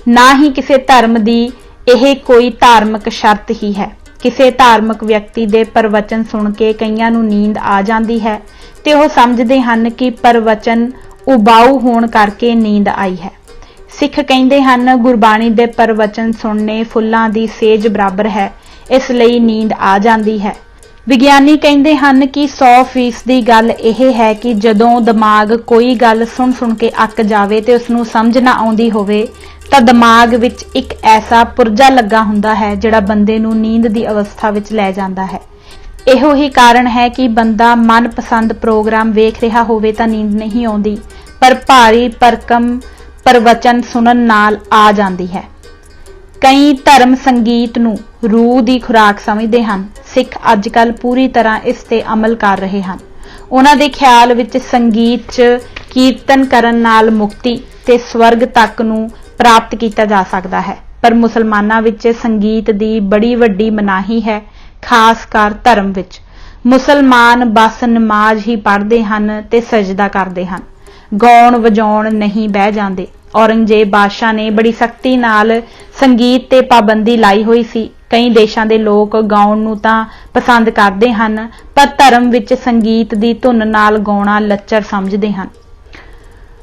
ਨਾ ਹੀ ਕਿਸੇ ਧਰਮ ਦੀ ਇਹ ਕੋਈ ਧਾਰਮਿਕ ਸ਼ਰਤ ਹੀ ਹੈ। ਕਿਸੇ ਧਾਰਮਿਕ ਵਿਅਕਤੀ ਦੇ ਪ੍ਰਵਚਨ ਸੁਣ ਕੇ ਕਈਆਂ ਨੂੰ ਨੀਂਦ ਆ ਜਾਂਦੀ ਹੈ ਤੇ ਉਹ ਸਮਝਦੇ ਹਨ ਕਿ ਪ੍ਰਵਚਨ ਉਬਾਊ ਹੋਣ ਕਰਕੇ ਨੀਂਦ ਆਈ ਹੈ। ਸਿੱਖ ਕਹਿੰਦੇ ਹਨ ਗੁਰਬਾਣੀ ਦੇ ਪ੍ਰਵਚਨ ਸੁਣਨੇ ਫੁੱਲਾਂ ਦੀ ਸੇਜ ਬਰਾਬਰ ਹੈ, ਇਸ ਲਈ ਨੀਂਦ ਆ ਜਾਂਦੀ ਹੈ। ਵਿਗਿਆਨੀ ਕਹਿੰਦੇ ਹਨ ਕਿ 100% ਦੀ ਗੱਲ ਇਹ ਹੈ ਕਿ ਜਦੋਂ ਦਿਮਾਗ ਕੋਈ ਗੱਲ ਸੁਣ ਕੇ ਅੱਕ ਜਾਵੇ ਤੇ ਉਸਨੂੰ ਸਮਝ ਨਾ ਆਉਂਦੀ ਹੋਵੇ ਤਾਂ ਦਿਮਾਗ ਵਿੱਚ ਇੱਕ ਐਸਾ ਪੁਰਜਾ ਲੱਗਾ ਹੁੰਦਾ ਹੈ ਜਿਹੜਾ ਬੰਦੇ ਨੂੰ ਨੀਂਦ ਦੀ ਅਵਸਥਾ ਵਿੱਚ ਲੈ ਜਾਂਦਾ ਹੈ। ਇਹੋ ਹੀ ਕਾਰਨ ਹੈ ਕਿ ਬੰਦਾ ਮਨਪਸੰਦ ਪ੍ਰੋਗਰਾਮ ਵੇਖ ਰਿਹਾ ਹੋਵੇ ਤਾਂ ਨੀਂਦ ਨਹੀਂ ਆਉਂਦੀ, ਪਰ ਭਾਰੀ ਭਰਕਮ ਪ੍ਰਵਚਨ ਸੁਣਨ ਨਾਲ ਆ ਜਾਂਦੀ ਹੈ। ਕਈ ਧਰਮ ਸੰਗੀਤ ਨੂੰ ਰੂਹ ਦੀ ਖੁਰਾਕ ਸਮਝਦੇ ਹਨ। ਸਿੱਖ ਅੱਜਕੱਲ ਪੂਰੀ ਤਰ੍ਹਾਂ ਇਸ ਤੇ ਅਮਲ ਕਰ ਰਹੇ ਹਨ। ਉਹਨਾਂ ਦੇ ਖਿਆਲ ਵਿੱਚ ਸੰਗੀਤ 'ਚ ਕੀਰਤਨ ਕਰਨ ਨਾਲ ਮੁਕਤੀ ਤੇ ਸਵਰਗ ਤੱਕ ਨੂੰ ਪ੍ਰਾਪਤ ਕੀਤਾ ਜਾ ਸਕਦਾ ਹੈ, ਪਰ ਮੁਸਲਮਾਨਾਂ ਵਿੱਚ ਸੰਗੀਤ ਦੀ ਬੜੀ ਵੱਡੀ ਮਨਾਹੀ ਹੈ। ਖਾਸ ਕਰ ਧਰਮ ਵਿੱਚ ਮੁਸਲਮਾਨ ਬਸ ਨਮਾਜ਼ ਹੀ ਪੜ੍ਹਦੇ ਹਨ ਤੇ ਸਜਦਾ ਕਰਦੇ ਹਨ, ਗਾਉਣ ਵਜਾਉਣ ਨਹੀਂ ਬਹਿ ਜਾਂਦੇ। ਔਰੰਗਜ਼ੇਬ ਬਾਦਸ਼ਾਹ ਨੇ ਬੜੀ ਸਖਤੀ ਨਾਲ ਸੰਗੀਤ ਤੇ ਪਾਬੰਦੀ ਲਾਈ ਹੋਈ ਸੀ। ਕਈ ਦੇਸ਼ਾਂ ਦੇ ਲੋਕ ਗਾਉਣ ਨੂੰ ਤਾਂ ਪਸੰਦ ਕਰਦੇ ਹਨ, ਪਰ ਧਰਮ ਵਿੱਚ ਸੰਗੀਤ ਦੀ ਧੁਨ ਨਾਲ ਗਾਉਣਾ ਲੱਚਰ ਸਮਝਦੇ ਹਨ।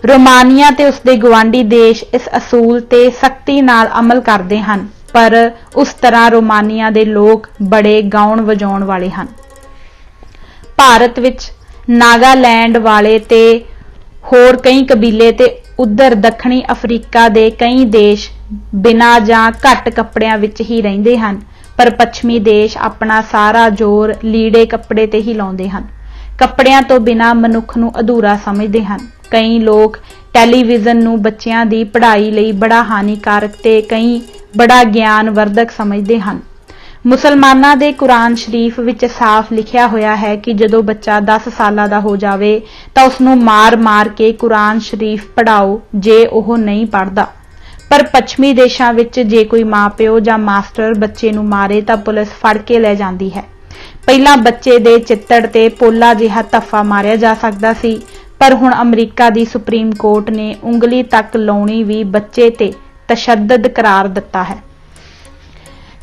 ਰੋਮਾਨੀਆ ਤੇ ਉਸਦੇ ਗੁਆਂਢੀ ਦੇਸ਼ ਇਸ ਅਸੂਲ ਤੇ ਸਖਤੀ ਨਾਲ ਅਮਲ ਕਰਦੇ ਹਨ, ਪਰ ਉਸ ਤਰ੍ਹਾਂ ਰੋਮਾਨੀਆ ਦੇ ਲੋਕ ਬੜੇ ਗਾਉਣ ਵਜਾਉਣ ਵਾਲੇ ਹਨ। ਭਾਰਤ ਵਿੱਚ ਨਾਗਾਲੈਂਡ ਵਾਲੇ ਤੇ ਹੋਰ ਕਈ ਕਬੀਲੇ ਤੇ ਉਧਰ ਦੱਖਣੀ ਅਫਰੀਕਾ ਦੇ ਕਈ ਦੇਸ਼ ਬਿਨਾਂ ਜਾਂ ਘੱਟ ਕੱਪੜਿਆਂ ਵਿੱਚ ਹੀ ਰਹਿੰਦੇ ਹਨ, ਪਰ ਪੱਛਮੀ ਦੇਸ਼ ਆਪਣਾ ਸਾਰਾ ਜ਼ੋਰ ਲੀੜੇ ਕੱਪੜੇ ਤੇ ਹੀ ਲਾਉਂਦੇ ਹਨ। ਕੱਪੜਿਆਂ ਤੋਂ ਬਿਨਾਂ ਮਨੁੱਖ ਨੂੰ ਅਧੂਰਾ ਸਮਝਦੇ ਹਨ। ਕਈ ਲੋਕ ਟੈਲੀਵਿਜ਼ਨ ਨੂੰ ਬੱਚਿਆਂ ਦੀ ਪੜ੍ਹਾਈ ਲਈ ਬੜਾ ਹਾਨੀਕਾਰਕ ਤੇ ਕਈ ਬੜਾ ਗਿਆਨਵਰਧਕ ਸਮਝਦੇ ਹਨ। ਮੁਸਲਮਾਨਾਂ ਦੇ ਕੁਰਾਨ ਸ਼ਰੀਫ ਵਿੱਚ ਸਾਫ਼ ਲਿਖਿਆ ਹੋਇਆ ਹੈ ਕਿ ਜਦੋਂ ਬੱਚਾ 10 ਸਾਲਾਂ ਦਾ ਹੋ ਜਾਵੇ ਤਾਂ ਉਸਨੂੰ ਮਾਰ ਕੇ ਕੁਰਾਨ ਸ਼ਰੀਫ ਪੜ੍ਹਾਓ ਜੇ ਉਹ ਨਹੀਂ ਪੜ੍ਹਦਾ। ਪਰ ਪੱਛਮੀ ਦੇਸ਼ਾਂ ਵਿੱਚ ਜੇ ਕੋਈ ਮਾਪਿਓ ਜਾਂ ਮਾਸਟਰ ਬੱਚੇ ਨੂੰ ਮਾਰੇ ਤਾਂ ਪੁਲਿਸ ਫੜ ਕੇ ਲੈ ਜਾਂਦੀ ਹੈ। ਪਹਿਲਾਂ ਬੱਚੇ ਦੇ ਚਿੱਤੜ ਤੇ ਪੋਲਾ ਜਿਹਾ ਧੱਫਾ ਮਾਰਿਆ ਜਾ ਸਕਦਾ ਸੀ, ਪਰ ਹੁਣ ਅਮਰੀਕਾ ਦੀ ਸੁਪਰੀਮ ਕੋਰਟ ਨੇ ਉਂਗਲੀ ਤੱਕ ਲਾਉਣੀ ਵੀ ਬੱਚੇ ਤੇ ਤਸ਼ੱਦਦ ਕਰਾਰ ਦਿੱਤਾ ਹੈ।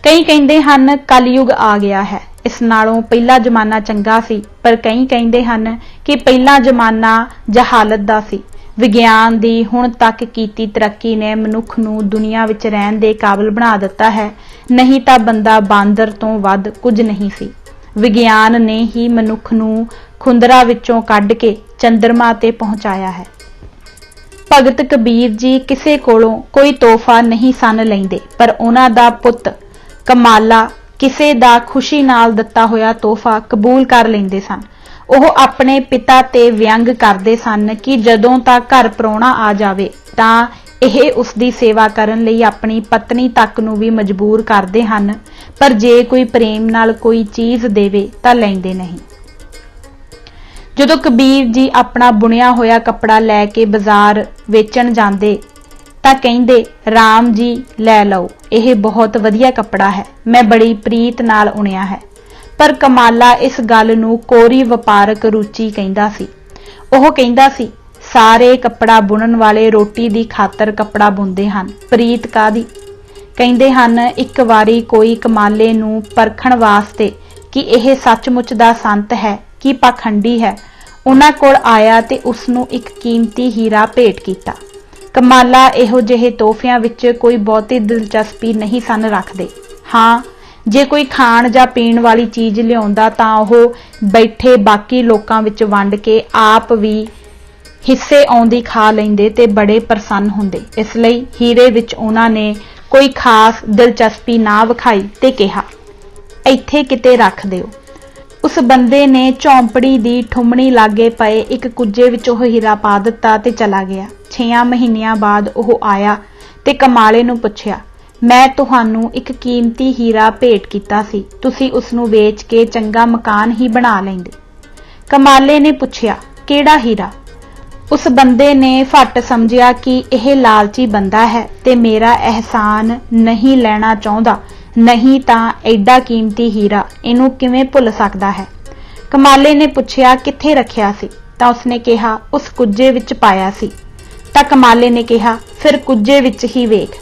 ਕਈ ਕਹਿੰਦੇ ਹਨ ਕਲਯੁਗ ਆ ਗਿਆ ਹੈ, ਇਸ ਨਾਲੋਂ ਪਹਿਲਾ ਜ਼ਮਾਨਾ ਚੰਗਾ ਸੀ, ਪਰ ਕਈ ਕਹਿੰਦੇ ਹਨ ਕਿ ਪਹਿਲਾ ਜ਼ਮਾਨਾ ਜਹਾਲਤ ਦਾ ਸੀ। ਵਿਗਿਆਨ ਦੀ ਹੁਣ ਤੱਕ ਕੀਤੀ ਤਰੱਕੀ ਨੇ ਮਨੁੱਖ ਨੂੰ ਦੁਨੀਆ ਵਿੱਚ ਰਹਿਣ ਦੇ ਕਾਬਿਲ ਬਣਾ ਦਿੱਤਾ ਹੈ, ਨਹੀਂ ਤਾਂ ਬੰਦਾ ਬਾਂਦਰ ਤੋਂ ਵੱਧ ਕੁਝ ਨਹੀਂ ਸੀ। ਵਿਗਿਆਨ ਨੇ ਹੀ ਮਨੁੱਖ ਨੂੰ ਖੁੰਦਰਾ ਵਿੱਚੋਂ ਕੱਢ ਕੇ ਚੰਦਰਮਾ ਤੇ ਪਹੁੰਚਾਇਆ ਹੈ। ਭਗਤ ਕਬੀਰ ਜੀ ਕਿਸੇ ਕੋਲੋਂ ਕੋਈ ਤੋਹਫਾ ਨਹੀਂ ਸਨ ਲੈਂਦੇ, ਪਰ ਉਹਨਾਂ ਦਾ ਪੁੱਤ ਕਮਾਲਾ ਕਿਸੇ ਦਾ ਖੁਸ਼ੀ ਨਾਲ ਦਿੱਤਾ ਹੋਇਆ ਤੋਹਫਾ ਕਬੂਲ ਕਰ ਲੈਂਦੇ ਸਨ। ਉਹ ਆਪਣੇ ਪਿਤਾ ਤੇ ਵਿਅੰਗ ਕਰਦੇ ਸਨ ਕਿ ਜਦੋਂ ਤੱਕ ਘਰ ਪ੍ਰਾਹੁਣਾ ਆ ਜਾਵੇ ਤਾਂ ਇਹ ਉਸ ਦੀ ਸੇਵਾ ਕਰਨ ਲਈ ਆਪਣੀ ਪਤਨੀ ਤੱਕ ਨੂੰ ਵੀ ਮਜਬੂਰ ਕਰਦੇ ਹਨ, ਪਰ ਜੇ ਕੋਈ ਪ੍ਰੇਮ ਨਾਲ ਕੋਈ ਚੀਜ਼ ਦੇਵੇ ਤਾਂ ਲੈਂਦੇ ਨਹੀਂ। ਜਦੋਂ ਕਬੀਰ ਜੀ ਆਪਣਾ ਬੁਣਿਆ ਹੋਇਆ ਕੱਪੜਾ ਲੈ ਕੇ ਬਾਜ਼ਾਰ ਵੇਚਣ ਜਾਂਦੇ ਤਾਂ ਕਹਿੰਦੇ ਰਾਮ ਜੀ ਲੈ ਲਓ, ਇਹ ਬਹੁਤ ਵਧੀਆ ਕੱਪੜਾ ਹੈ, ਮੈਂ ਬੜੀ ਪ੍ਰੀਤ ਨਾਲ ਉਣਿਆ ਹੈ। पर कमाला इस गल नूं कोरी वपारक रुचि कहिंदा सी। ओह कहिंदा सी, सारे कपड़ा बुणन वाले रोटी दी खातर कपड़ा बुनदे हन, प्रीत कादी। कहिंदे हन एक वारी कोई कमाले नूं परखण वास्ते कि यह सचमुच दा संत है कि पाखंडी है, उन्हां कोल आया ते उसनूं एक कीमती हीरा भेट कीता। कमाला इहो जिहे तोहफिਆਂ विच कोई बहुती दिलचस्पी नहीं सन रखदे। हाँ, जे कोई खाण जां पीण वाली चीज़ लिआउंदा तां ओह बैठे बाकी लोकां विच वंड के आप भी हिस्से आउंदी खा लैंदे ते बड़े प्रसन्न हुंदे। इसलिए हीरे विच उन्हां ने कोई खास दिलचस्पी ना विखाई ते कहा, ਇੱਥੇ किते रख दिओ। उस बंदे ने झौंपड़ी दी ठुमणी लागे पए एक कुज्जे विच ओह हीरा पा दिता ते चला गया। 6 महीनिਆਂ बाद ओह आया ते कमाले नूं पुछया, मैं तुहानूं एक कीमती हीरा भेट कीता सी, तुसीं उसनूं वेच के चंगा मकान ही बना लैंदे। कमाले ने पुछया, किहड़ा हीरा? उस बंदे ने फट समझिया कि यह लालची बंदा है ते मेरा एहसान नहीं लेना चाहुंदा, नहीं तां एडा कीमती हीरा इनू किवें भुल सकदा है। कमाले ने पुछया, कित्थे रखिया सी? तां उसने कहा, उस कुज्जे विच पाया सी। तां कमाले ने कहा, फिर कुज्जे विच ही वेख।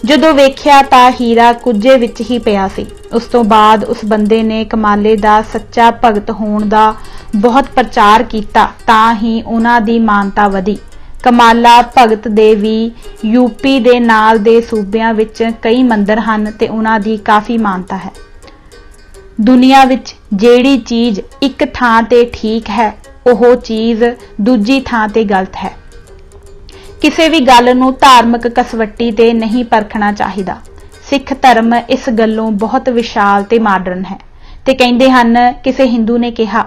जदों वेख्या तां हीरा कुज्जे विच ही पिया सी। उस तों बाद उस बंदे ने कमाले दा सच्चा भगत होण दा बहुत प्रचार कीता, तां ही उन्हां दी मानता वधी। कमाला भगत दे भी यूपी दे नाल दे सूबिਆਂ विच कई मंदिर हन ते उन्हां दी काफ़ी मानता है। दुनिया विच जेड़ी चीज़ एक थां ते ठीक है, ओह चीज़ दूजी थां ते गलत है। किसी भी गल नूं धार्मिक कसवट्टी ते नहीं परखना चाहिदा। सिख धर्म इस गल्लों बहुत विशाल ते मॉडर्न है ते कहिंदे हन, किसी हिंदू ने कहा,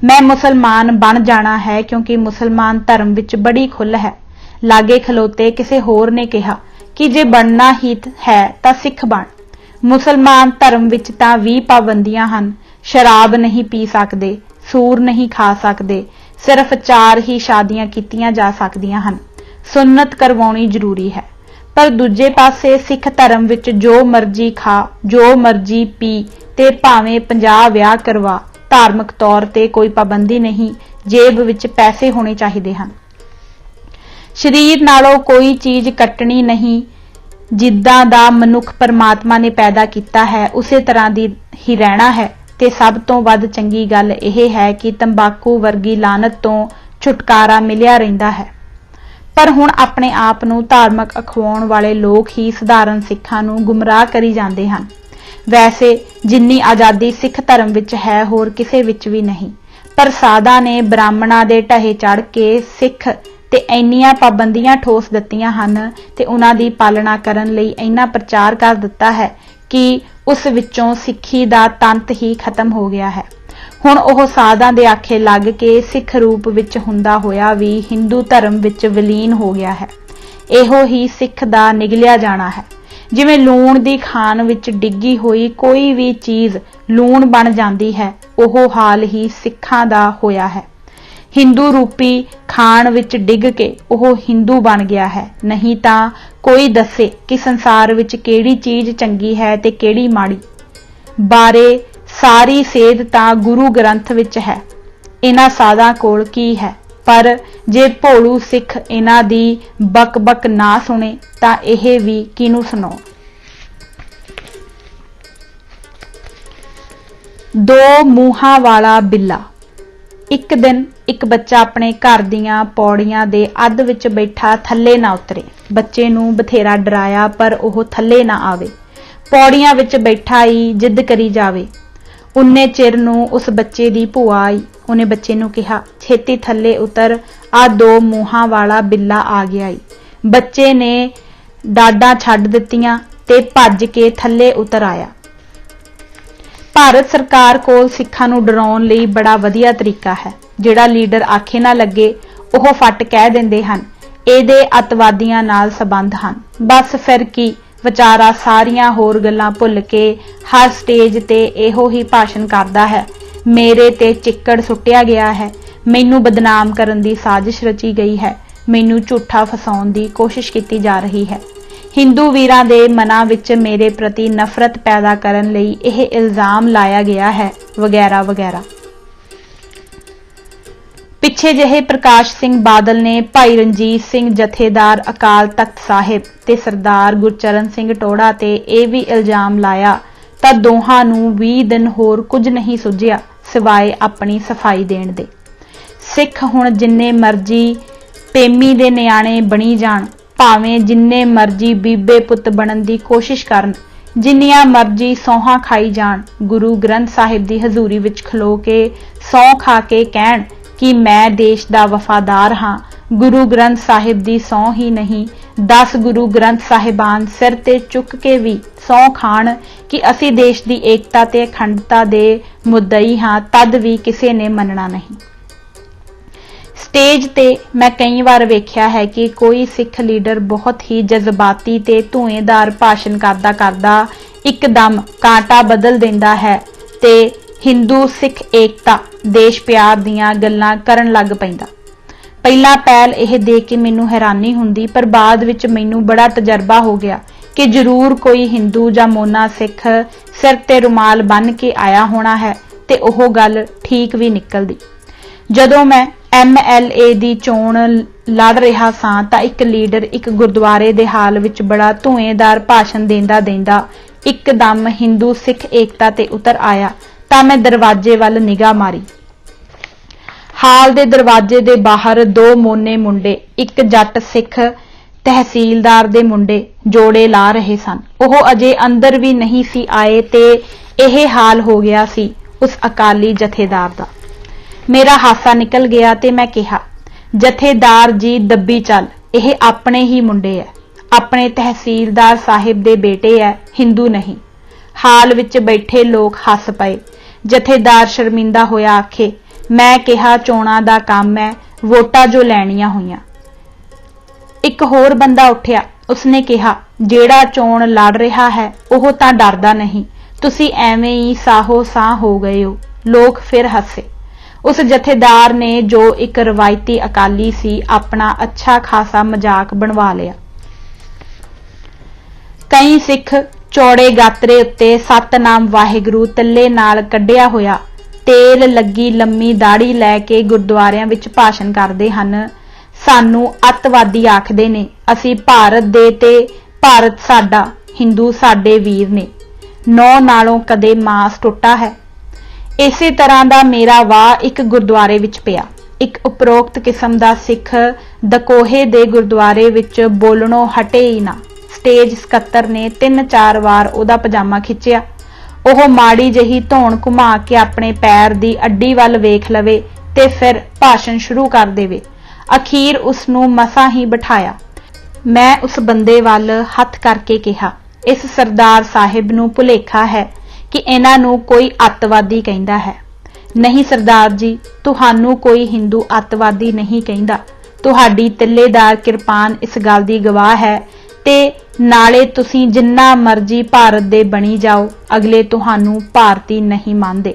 मैं मुसलमान बन जाना है क्योंकि मुसलमान धर्म विच बड़ी खुल है। लागे खलोते किसी होर ने कहा कि जे बनना ही है तां सिख बन। मुसलमान धर्म विच तां 20 पाबंदियां हन, शराब नहीं पी सकदे, सूर नहीं खा सकदे, सिर्फ 4 ही शादियां कीतियां जा सकदियां हन, सुन्नत करवाउणी जरूरी है। पर दूजे पासे सिख धर्म विच जो मर्जी खा, जो मर्जी पी ते भावें 50 विआह करवा, धार्मिक तौर ते कोई पाबंदी नहीं, जेब विच पैसे होने चाहिए हन। शरीर नालों कोई चीज़ कट्टनी नहीं, जिद्दां दा मनुख परमात्मा ने पैदा किया है उसे तरह दी ही रहना है। ते सब तो वध चंगी गल यह है कि तंबाकू वर्गी लानत तो छुटकारा मिलिया रहिंदा है। पर हुण अपने आप नूं धार्मिक अखवाउण वाले लोग ही साधारण सिखां नूं गुमराह करी जांदे हन। वैसे जिन्नी आज़ादी सिख धर्म विच है होर किसे विच भी नहीं, पर साधा ने ब्राह्मणा दे ढहे चढ़ के सिख ते इन्नियां पाबंदियां ठोस दित्तियां हन ते उन्हां दी पालना करन लई इन्ना प्रचार कर दिता है कि उस विचों सिੱਖੀ दा तंत ही खत्म हो गया है। हुण ओह साधां दे आखे लग के सिख रूप विच हुंदा होया भी हिंदू धर्म विच विलीन हो गया है। इहो ही सिख दा निगलिया जाना है। जिवें लूण दी खान विच डिग्गी होई कोई भी चीज़ लूण बन जाती है, ओह हाल ही सिखां दा होया है। हिंदू रूपी खान विच डिग के ओह हिंदू बन गया है। नहीं तां कोई दसे कि संसार विच केड़ी चीज़ चंगी है ते केड़ी माड़ी। बारे सारी सेध तां गुरु ग्रंथ विच है, इन्हां साधां कोल की है। पर जे भोलू सिख इन्हां दी बक बक ना सुने तां इह भी किनू सुनाओ। 2 मूहां वाला बिल्ला। एक दिन एक बच्चा अपने घर दियां पौड़ियां दे अध विच बैठा थल्ले ना उतरे। बच्चे नूं बथेरा डराया पर ओह थल्ले ना आवे, पौड़ियां विच बैठा ही जिद करी जावे। उन्ने चिर नूं उस बच्चे दी भूआ आई। उन्हें बच्चे नूं कहा, छेती थल्ले उतर, आ 2 मूहां वाला बिल्ला आ गया ई। बच्चे ने डाडा छड्ड दित्तियां ते भज के थल्ले उतर आया। भारत सरकार कोल सिखां नूं डराउण लई बड़ा वधिया तरीका है। जिहड़ा लीडर आखे ना लगे ओह फट कह दिंदे हन, इहदे अतवादियां नाल संबंध हन। बस फिर की विचारा सारियां होर गल्लां भुल के हर स्टेज ते इहो ही भाषण करदा है, मेरे ते चिक्कड़ सुट्टिया गया है, मैनू बदनाम करन दी साजिश रची गई है, मैनू झूठा फसाउण दी कोशिश की जा रही है। हिंदू वीरां दे मनां विच मेरे प्रति नफरत पैदा करन लई यह इल्जाम लाया गया है वगैरह वगैरह। पिछे ਜਿਹੇ प्रकाश सिंह बादल ने भाई रणजीत सिंह जथेदार अकाल तख्त साहिब ते सरदार गुरचरण सिंह टोड़ा ते ਇਹ भी इल्जाम लाया ਤਾਂ ਦੋਹਾਂ ਨੂੰ 20 दिन होर कुछ नहीं सुझिया सिवाय अपनी सफाई देण दे। सिख हुण जिन्ने मर्जी प्रेमी दे नियाणे बनी जाण, भावें जिन्ने मर्जी बीबे पुत बनन दी कोशिश करन, जिन्नियां मर्जी सौहां खाई जाण, गुरु ग्रंथ साहिब दी हजूरी विच खलो के सौं खा के कहण कि मैं देश दा वफादार हाँ। गुरु ग्रंथ साहिब दी सौं ही नहीं 10 गुरु ग्रंथ साहिबान सिर ते चुक के भी सौं खाण कि असी देश दी एकता ते अखंडता दे मुद्दई हाँ, तद भी किसी ने मनना नहीं। स्टेज ते मैं कई बार वेख्या है कि कोई सिख लीडर बहुत ही जज्बाती ते धुएंदार भाषण करदा करदा एकदम कांटा बदल देंदा है ते हिंदू सिख एकता देश प्यार दीयां गल्लां करन लग पैंदा। पहला पहल यह देख के मैनू हैरानी हुंदी, पर बाद विच मैनू बड़ा तजर्बा हो गया कि जरूर कोई हिंदू जां मोना सिख सिर ते रुमाल बन के आया होना है ते ओह गल ठीक भी निकलदी। जदों मैं MLA दी चोण लड़ रहा सां तां एक लीडर एक गुरुद्वारे दे हाल विच बड़ा धुएंदार भाषण देंदा देंदा एकदम हिंदू सिख एकता ते उतर आया तां मैं दरवाजे वल निगाह मारी। हाल दे दरवाजे दे बाहर 2 मोने मुंडे, एक जट सिख तहसीलदार दे मुंडे जोड़े ला रहे सन। ओह अजे अंदर भी नहीं सी आए ते यह हाल हो गया सी उस अकाली जथेदार दा। मेरा हासा निकल गया ते मैं कहा, जथेदार जी दब्बी चल, यह अपने ही मुंडे है, अपने तहसीलदार साहिब दे बेटे है, हिंदू नहीं। हाल विच बैठे लोग हस पए। जथेदार शर्मिंदा होया आखे, मैं कहा चोणा दा काम है, वोटां जो लैणियां होईयां। एक होर बंदा उठिया, उसने कहा, जेड़ा चोण लड़ रहा है ओह तां डरदा नहीं, तुसी एवें ही साहो साह हो गए हो। लोग फिर हसे। उस जथेदार ने जो एक रवायती अकाली सी अपना अच्छा खासा मजाक बनवा लिया। कई सिख चौड़े गात्रे उत्ते सतनाम वाहिगुरू तल्ले नाल कढ़िया होया तेल लगी लम्मी दाड़ी लैके गुरुद्वारियां विच भाषण करदे हन। सानू अतवादी आखदे ने, असी भारत दे ते भारत साडा, हिंदू साडे वीर ने, नौ नालों कदे मांस टुटा है। इसे तरह दा मेरा वाह एक गुरुद्वारे विच पिया। एक उपरोक्त किस्म दा सिख दकोहे दे गुरुद्वारे विच बोलणों हटे ही ना। स्टेज सकत्तर ने 3-4 वार ओदा पजामा खिंचिया। ओह माड़ी जही धौण घुमा के अपने पैर दी अड्डी वल वेख लवे ते फिर भाषण शुरू कर देवे। अखीर उसनू मसा ही बिठाया। मैं उस बंदे वल हथ करके कहा, इस सरदार साहिब नू भुलेखा है कि इन्हां नू कोई अतवादी कहंदा है। नहीं सरदार जी, तुहानू कोई हिंदू अतवादी नहीं कहंदा। तुहाडी तिल्लेदार किरपान इस गल दी गवाह है ते नाले तुसीं जिन्ना मर्जी भारत दे बनी जाओ, अगले तुहानू भारती नहीं मानदे।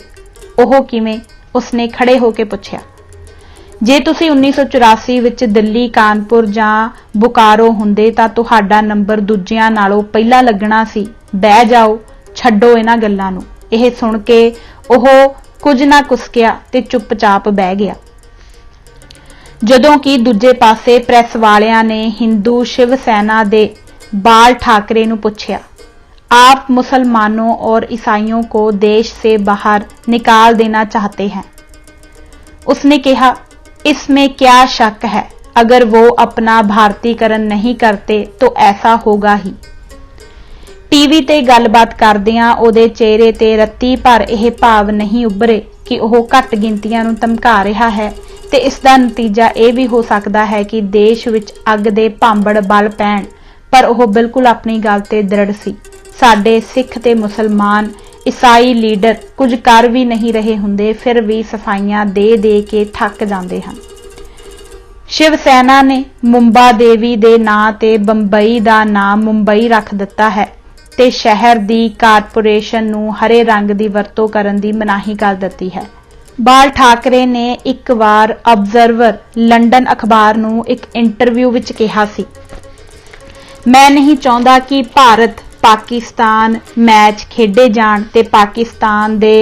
ओह किवें? उसने खड़े होके पुछया। जे तुसीं 1984 विच दिल्ली, कानपुर जां बुकारो हुंदे तां तुहाडा नंबर दूजियां नालों पहिला लगना सी। बह जाओ, छड्डो इन्हां गल्लां नू। यह सुण के ओह कुछ ना कुसकिया ते चुपचाप बह गया। जदों कि दूजे पासे प्रेस वालियां ने हिंदू शिव सेना दे बाल ठाकरे नू पुछया, आप मुसलमानों और ईसाइयों को देश से बाहर निकाल देना चाहते हैं। उसने कहा, इसमें क्या शक है, अगर वो अपना भारतीकरण नहीं करते तो ऐसा होगा ही। टीवी ते गलबात करदियां ओदे चेहरे ते रत्ती भर यह भाव नहीं उभरे कि वह घट गिनतियां नूं धमका रहा है ते इसका नतीजा यह भी हो सकता है कि देश विच अग दे भांबड़ बल पैण। पर वह बिल्कुल अपनी गल ते दृढ़ सी। साडे सिख ते मुसलमान ईसाई लीडर कुछ कर भी नहीं रहे हुंदे, फिर भी सफाइयां दे दे के थक जांदे हन। शिव सेना ने मुंबा देवी दे नां ते बंबई दा नाम मुंबई रख दिता है ते शहर दी कारपोरेशन नूं हरे रंग दी वरतों करन दी मनाही कर दित्ती है। बाल ठाकरे ने एक बार ऑब्जर्वर लंडन अखबार नूं एक इंटरव्यू विच कहा सी, मैं नहीं चाहता कि भारत पाकिस्तान मैच खेडे जाण ते पाकिस्तान दे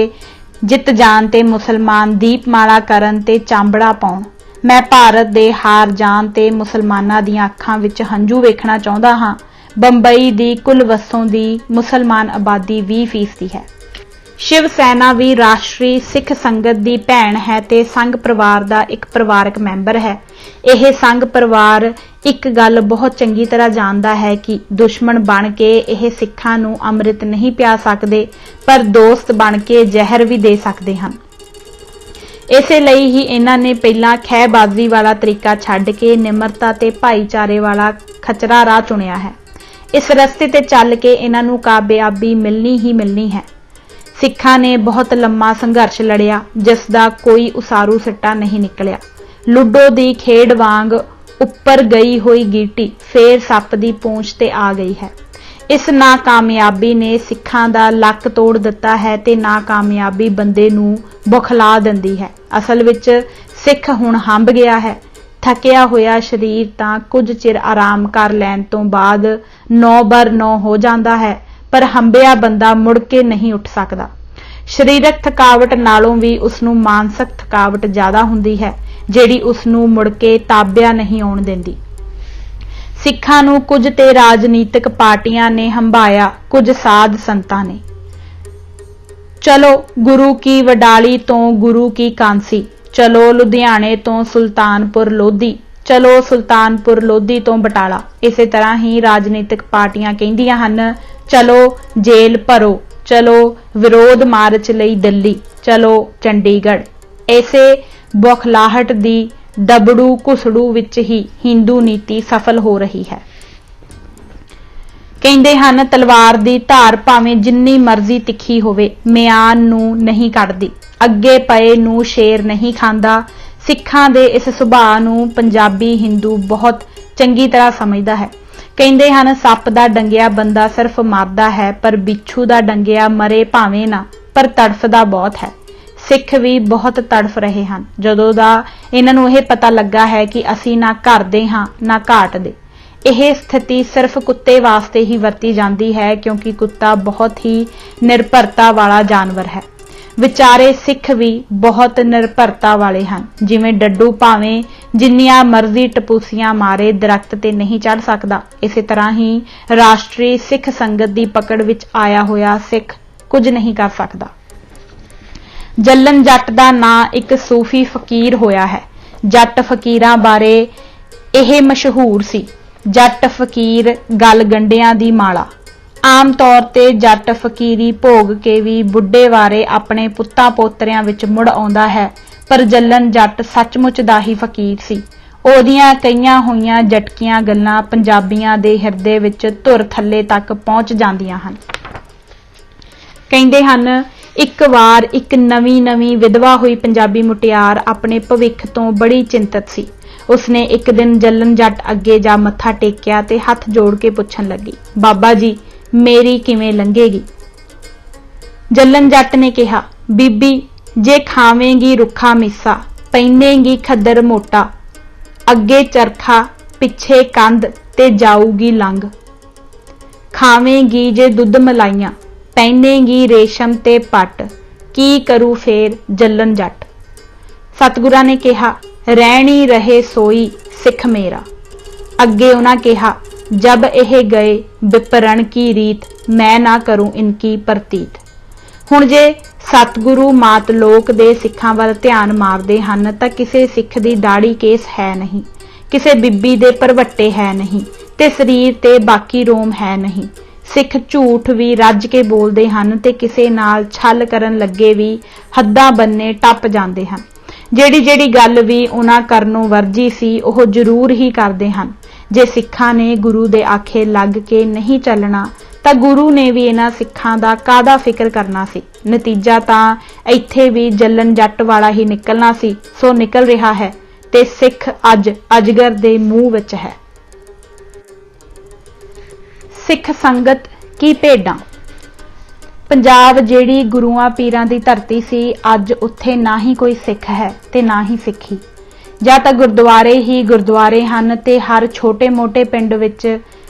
ਜਿੱਤ ਜਾਣ ਤੇ ਮੁਸਲਮਾਨ ਦੀਪਮਾਲਾ ਕਰਨ ਤੇ ਚਾਂਬੜਾ ਪਾਉਣ। ਮੈਂ ਭਾਰਤ ਦੇ ਹਾਰ ਜਾਣ ਤੇ ਮੁਸਲਮਾਨਾਂ ਦੀਆਂ ਅੱਖਾਂ ਵਿੱਚ ਹੰਝੂ ਵੇਖਣਾ ਚਾਹੁੰਦਾ ਹਾਂ। ਬੰਬਈ ਦੀ ਕੁੱਲ ਵਸੋਂ ਦੀ ਮੁਸਲਮਾਨ ਆਬਾਦੀ 20% ਹੈ। ਸ਼ਿਵ ਸੈਨਾ ਵੀ ਰਾਸ਼ਟਰੀ ਸਿੱਖ ਸੰਗਤ ਦੀ ਭੈਣ ਹੈ ਤੇ ਸੰਘ ਪਰਿਵਾਰ ਦਾ ਇੱਕ ਪਰਿਵਾਰਕ ਮੈਂਬਰ ਹੈ। ਇਹ ਸੰਘ ਪਰਿਵਾਰ ਇੱਕ ਗੱਲ ਬਹੁਤ ਚੰਗੀ ਤਰ੍ਹਾਂ ਜਾਣਦਾ ਹੈ ਕਿ ਦੁਸ਼ਮਣ ਬਣ ਕੇ ਇਹ ਸਿੱਖਾਂ ਨੂੰ ਅੰਮ੍ਰਿਤ ਨਹੀਂ ਪਿਆ ਸਕਦੇ, ਪਰ ਦੋਸਤ ਬਣ ਕੇ ਜ਼ਹਿਰ ਵੀ ਦੇ ਸਕਦੇ ਹਨ। ਇਸੇ ਲਈ ਹੀ ਇਹਨਾਂ ਨੇ ਪਹਿਲਾਂ ਖਹਿਬਾਜ਼ੀ ਵਾਲਾ ਤਰੀਕਾ ਛੱਡ ਕੇ ਨਿਮਰਤਾ ਤੇ ਭਾਈਚਾਰੇ ਵਾਲਾ ਖਚਰਾ ਰਾਹ ਚੁਣਿਆ ਹੈ। ਇਸ ਰਸਤੇ ਤੇ ਚੱਲ ਕੇ ਇਹਨਾਂ ਨੂੰ ਕਾਮਯਾਬੀ ਮਿਲਣੀ ਹੀ ਮਿਲਣੀ ਹੈ। ਸਿੱਖਾਂ ਨੇ ਬਹੁਤ ਲੰਮਾ ਸੰਘਰਸ਼ ਲੜਿਆ, ਜਿਸ ਦਾ ਕੋਈ ਉਸਾਰੂ ਸਿੱਟਾ ਨਹੀਂ ਨਿਕਲਿਆ। ਲੁੱਡੋ ਦੀ ਖੇਡ ਵਾਂਗ ਉੱਪਰ ਗਈ ਹੋਈ ਗੀਟੀ ਫੇਰ ਸੱਪ ਦੀ ਪੂੰਛ ਤੇ ਆ ਗਈ ਹੈ। ਇਸ ਨਾਕਾਮਯਾਬੀ ਨੇ ਸਿੱਖਾਂ ਦਾ ਲੱਕ ਤੋੜ ਦਿੱਤਾ ਹੈ ਤੇ ਨਾਕਾਮਯਾਬੀ ਬੰਦੇ ਨੂੰ ਬੁਖਲਾ ਦਿੰਦੀ ਹੈ। ਅਸਲ ਵਿੱਚ ਸਿੱਖ ਹੁਣ ਹੰਭ ਗਿਆ ਹੈ। ਥੱਕਿਆ ਹੋਇਆ ਸਰੀਰ ਤਾਂ ਕੁਝ ਚਿਰ ਆਰਾਮ ਕਰ ਲੈਣ ਤੋਂ ਬਾਅਦ 9/9 ਹੋ ਜਾਂਦਾ ਹੈ, ਪਰ ਹੰਭਿਆ ਬੰਦਾ ਮੁੜ ਕੇ ਨਹੀਂ ਉੱਠ ਸਕਦਾ। ਸਰੀਰਕ ਥਕਾਵਟ ਨਾਲੋਂ ਵੀ ਉਸਨੂੰ ਮਾਨਸਿਕ ਥਕਾਵਟ ਜ਼ਿਆਦਾ ਹੁੰਦੀ ਹੈ, ਜਿਹੜੀ ਉਸਨੂੰ ਮੁੜ ਕੇ ਤਾਬਿਆ ਨਹੀਂ ਆਉਣ ਦਿੰਦੀ। ਸਿੱਖਾਂ ਨੂੰ ਕੁਝ ਤੇ ਰਾਜਨੀਤਿਕ ਪਾਰਟੀਆਂ ਨੇ ਹੰਭਾਇਆ, ਕੁਝ ਸਾਧ ਸੰਤਾਂ ਨੇ। ਚਲੋ ਗੁਰੂ ਕੀ ਵਡਾਲੀ ਤੋਂ ਗੁਰੂ ਕੀ ਕਾਂਸੀ, ਚਲੋ ਲੁਧਿਆਣੇ ਤੋਂ ਸੁਲਤਾਨਪੁਰ ਲੋਧੀ, ਚਲੋ ਸੁਲਤਾਨਪੁਰ ਲੋਧੀ ਤੋਂ ਬਟਾਲਾ। ਇਸੇ ਤਰ੍ਹਾਂ ਹੀ ਰਾਜਨੀਤਿਕ ਪਾਰਟੀਆਂ ਕਹਿੰਦੀਆਂ ਹਨ, ਚਲੋ ਜੇਲ੍ਹ ਭਰੋ, ਚਲੋ ਵਿਰੋਧ ਮਾਰਚ ਲਈ ਦਿੱਲੀ, ਚਲੋ ਚੰਡੀਗੜ੍ਹ। ਇਸੇ ਬੌਖਲਾਹਟ ਦੀ ਦਬੜੂ ਘੁਸੜੂ ਵਿੱਚ ਹੀ ਹਿੰਦੂ ਨੀਤੀ ਸਫਲ ਹੋ ਰਹੀ ਹੈ। ਕਹਿੰਦੇ ਹਨ, ਤਲਵਾਰ ਦੀ ਧਾਰ ਭਾਵੇਂ ਜਿੰਨੀ ਮਰਜ਼ੀ ਤਿੱਖੀ ਹੋਵੇ, ਮਿਆਨ ਨੂੰ ਨਹੀਂ ਕੱਢਦੀ, ਅੱਗੇ ਪਏ ਨੂੰ ਸ਼ੇਰ ਨਹੀਂ ਖਾਂਦਾ। ਸਿੱਖਾਂ ਦੇ ਇਸ ਸੁਭਾਅ ਨੂੰ ਪੰਜਾਬੀ ਹਿੰਦੂ ਬਹੁਤ ਚੰਗੀ ਤਰ੍ਹਾਂ ਸਮਝਦਾ ਹੈ। ਕਹਿੰਦੇ ਹਨ, ਸੱਪ ਦਾ ਡੰਗਿਆ ਬੰਦਾ ਸਿਰਫ ਮਰਦਾ ਹੈ, ਪਰ ਬਿੱਛੂ ਦਾ ਡੰਗਿਆ ਮਰੇ ਭਾਵੇਂ ਨਾ, ਪਰ ਤੜਫਦਾ ਬਹੁਤ ਹੈ। ਸਿੱਖ ਵੀ ਬਹੁਤ ਤੜਫ ਰਹੇ ਹਨ ਜਦੋਂ ਦਾ ਇਹਨਾਂ ਨੂੰ ਇਹ ਪਤਾ ਲੱਗਾ ਹੈ ਕਿ ਅਸੀਂ ਨਾ ਘਰ ਦੇ ਹਾਂ ਨਾ ਘਾਟ ਦੇ। ਇਹ ਸਥਿਤੀ ਸਿਰਫ ਕੁੱਤੇ ਵਾਸਤੇ ਹੀ ਵਰਤੀ ਜਾਂਦੀ ਹੈ, ਕਿਉਂਕਿ ਕੁੱਤਾ ਬਹੁਤ ਹੀ ਨਿਰਭਰਤਾ ਵਾਲਾ ਜਾਨਵਰ ਹੈ। ਵਿਚਾਰੇ ਸਿੱਖ ਵੀ ਬਹੁਤ ਨਿਰਭਰਤਾ ਵਾਲੇ ਹਨ। ਜਿਵੇਂ ਡੱਡੂ ਭਾਵੇਂ ਜਿੰਨੀਆਂ ਮਰਜ਼ੀ ਟਪੂਸੀਆਂ ਮਾਰੇ ਦਰਖਤ ਤੇ ਨਹੀਂ ਚੜ੍ਹ ਸਕਦਾ, ਇਸੇ ਤਰ੍ਹਾਂ ਹੀ ਰਾਸ਼ਟਰੀ ਸਿੱਖ ਸੰਗਤ ਦੀ ਪਕੜ ਵਿੱਚ ਆਇਆ ਹੋਇਆ ਸਿੱਖ ਕੁਝ ਨਹੀਂ ਕਰ ਸਕਦਾ। ਜੱਲਨ ਜੱਟ ਦਾ ਨਾਂ ਇੱਕ ਸੂਫੀ ਫਕੀਰ ਹੋਇਆ ਹੈ। ਜੱਟ ਫਕੀਰਾਂ ਬਾਰੇ ਇਹ ਮਸ਼ਹੂਰ ਸੀ, ਜੱਟ ਫਕੀਰ ਗਲ ਗੰਢਿਆਂ ਦੀ ਮਾਲਾ। ਆਮ ਤੌਰ ਤੇ ਜੱਟ ਫਕੀਰੀ ਭੋਗ ਕੇ ਵੀ ਬੁੱਢੇ ਵਾਰੇ ਆਪਣੇ ਪੁੱਤਾਂ ਪੋਤਰਿਆਂ ਵਿੱਚ ਮੁੜ ਆਉਂਦਾ ਹੈ, ਪਰ ਜੱਲਨ ਜੱਟ ਸੱਚਮੁੱਚ ਦਾ ਹੀ ਫਕੀਰ ਸੀ। ਉਹਦੀਆਂ ਕਈਆਂ ਹੋਈਆਂ ਜਟਕੀਆਂ ਗੱਲਾਂ ਪੰਜਾਬੀਆਂ ਦੇ ਹਿਰਦੇ ਵਿੱਚ ਧੁਰ ਥੱਲੇ ਤੱਕ ਪਹੁੰਚ ਜਾਂਦੀਆਂ ਹਨ। ਕਹਿੰਦੇ ਹਨ, ਇੱਕ ਵਾਰ ਇੱਕ ਨਵੀਂ ਵਿਧਵਾ ਹੋਈ ਪੰਜਾਬੀ ਮੁਟਿਆਰ ਆਪਣੇ ਭਵਿੱਖ ਤੋਂ ਬੜੀ ਚਿੰਤਤ ਸੀ। ਉਸਨੇ ਇੱਕ ਦਿਨ ਜੱਲਨ ਜੱਟ ਅੱਗੇ ਜਾ ਮੱਥਾ ਟੇਕਿਆ ਤੇ ਹੱਥ ਜੋੜ ਕੇ ਪੁੱਛਣ ਲੱਗੀ, ਬਾਬਾ ਜੀ ਮੇਰੀ ਕਿਵੇਂ ਲੰਘੇਗੀ? ਜੱਲਨ ਜੱਟ ਨੇ ਕਿਹਾ, ਬੀਬੀ ਜੇ ਖਾਵੇਂਗੀ ਰੁੱਖਾ ਮਿੱਸਾ, ਪਹਿਨੇਗੀ ਖੱਦਰ ਮੋਟਾ, ਅੱਗੇ ਚਰਖਾ ਪਿੱਛੇ ਕੰਧ ਤੇ ਜਾਊਗੀ ਲੰਘ। ਖਾਵੇਂਗੀ ਜੇ ਦੁੱਧ ਮਲਾਈਆਂ, ਪਹਿਨੇਗੀ ਰੇਸ਼ਮ ਤੇ ਪੱਟ, ਕੀ ਕਰੂ ਫੇਰ ਜੱਲਨ ਜੱਟ। ਸਤਿਗੁਰਾਂ ਨੇ ਕਿਹਾ, ਰਹਿਣੀ ਰਹੇ ਸੋਈ ਸਿੱਖ ਮੇਰਾ। ਅੱਗੇ ਉਹਨਾਂ ਕਿਹਾ, ਜਬ ਇਹ ਗਏ ਵਿਪਰਨ ਕੀ ਰੀਤ, ਮੈਂ ਨਾ ਕਰੂੰ ਇਨਕੀ ਪ੍ਰਤੀਤ। ਹੁਣ ਜੇ ਸਤਿਗੁਰੂ ਮਾਤ ਲੋਕ ਦੇ ਸਿੱਖਾਂ ਵੱਲ ਧਿਆਨ ਮਾਰਦੇ ਹਨ ਤਾਂ ਕਿਸੇ ਸਿੱਖ ਦੀ ਦਾੜੀ ਕੇਸ ਹੈ ਨਹੀਂ, ਕਿਸੇ ਬੀਬੀ ਦੇ ਭਰਵੱਟੇ ਹੈ ਨਹੀਂ ਤੇ ਸਰੀਰ ਤੇ ਬਾਕੀ ਰੋਮ ਹੈ ਨਹੀਂ। ਸਿੱਖ ਝੂਠ ਵੀ ਰੱਜ ਕੇ ਬੋਲਦੇ ਹਨ ਤੇ ਕਿਸੇ ਨਾਲ ਛਲ ਕਰਨ ਲੱਗੇ ਵੀ ਹੱਦਾਂ ਬੰਨੇ ਟੱਪ ਜਾਂਦੇ ਹਨ। ਜਿਹੜੀ ਗੱਲ ਵੀ ਉਹਨਾਂ ਕਰਨੋਂ ਵਰਜੀ ਸੀ ਉਹ ਜ਼ਰੂਰ ਹੀ ਕਰਦੇ ਹਨ। ਜੇ ਸਿੱਖਾਂ ਨੇ ਗੁਰੂ ਦੇ ਆਖੇ ਲੱਗ ਕੇ ਨਹੀਂ ਚੱਲਣਾ ਤਾਂ ਗੁਰੂ ਨੇ ਵੀ ਇਹਨਾਂ ਸਿੱਖਾਂ ਦਾ ਕਾਹਦਾ ਫਿਕਰ ਕਰਨਾ ਸੀ। ਨਤੀਜਾ ਤਾਂ ਇੱਥੇ ਵੀ ਜੱਲਨ ਜੱਟ ਵਾਲਾ ਹੀ ਨਿਕਲਣਾ ਸੀ, ਸੋ ਨਿਕਲ ਰਿਹਾ ਹੈ ਤੇ ਸਿੱਖ ਅੱਜ ਅਜਗਰ ਦੇ ਮੂੰਹ ਵਿੱਚ ਹੈ। ਸਿੱਖ ਸੰਗਤ ਕੀ ਭੇਡਾਂ। ਪੰਜਾਬ ਜਿਹੜੀ ਗੁਰੂਆਂ ਪੀਰਾਂ ਦੀ ਧਰਤੀ ਸੀ, ਅੱਜ ਉੱਥੇ ਨਾ ਹੀ ਕੋਈ ਸਿੱਖ ਹੈ ਤੇ ਨਾ ਹੀ ਸਿੱਖੀ। ਜਾਂ ਤਾਂ ਗੁਰਦੁਆਰੇ ਹੀ ਗੁਰਦੁਆਰੇ ਹਨ ਤੇ ਹਰ ਛੋਟੇ ਮੋਟੇ ਪਿੰਡ ਵਿੱਚ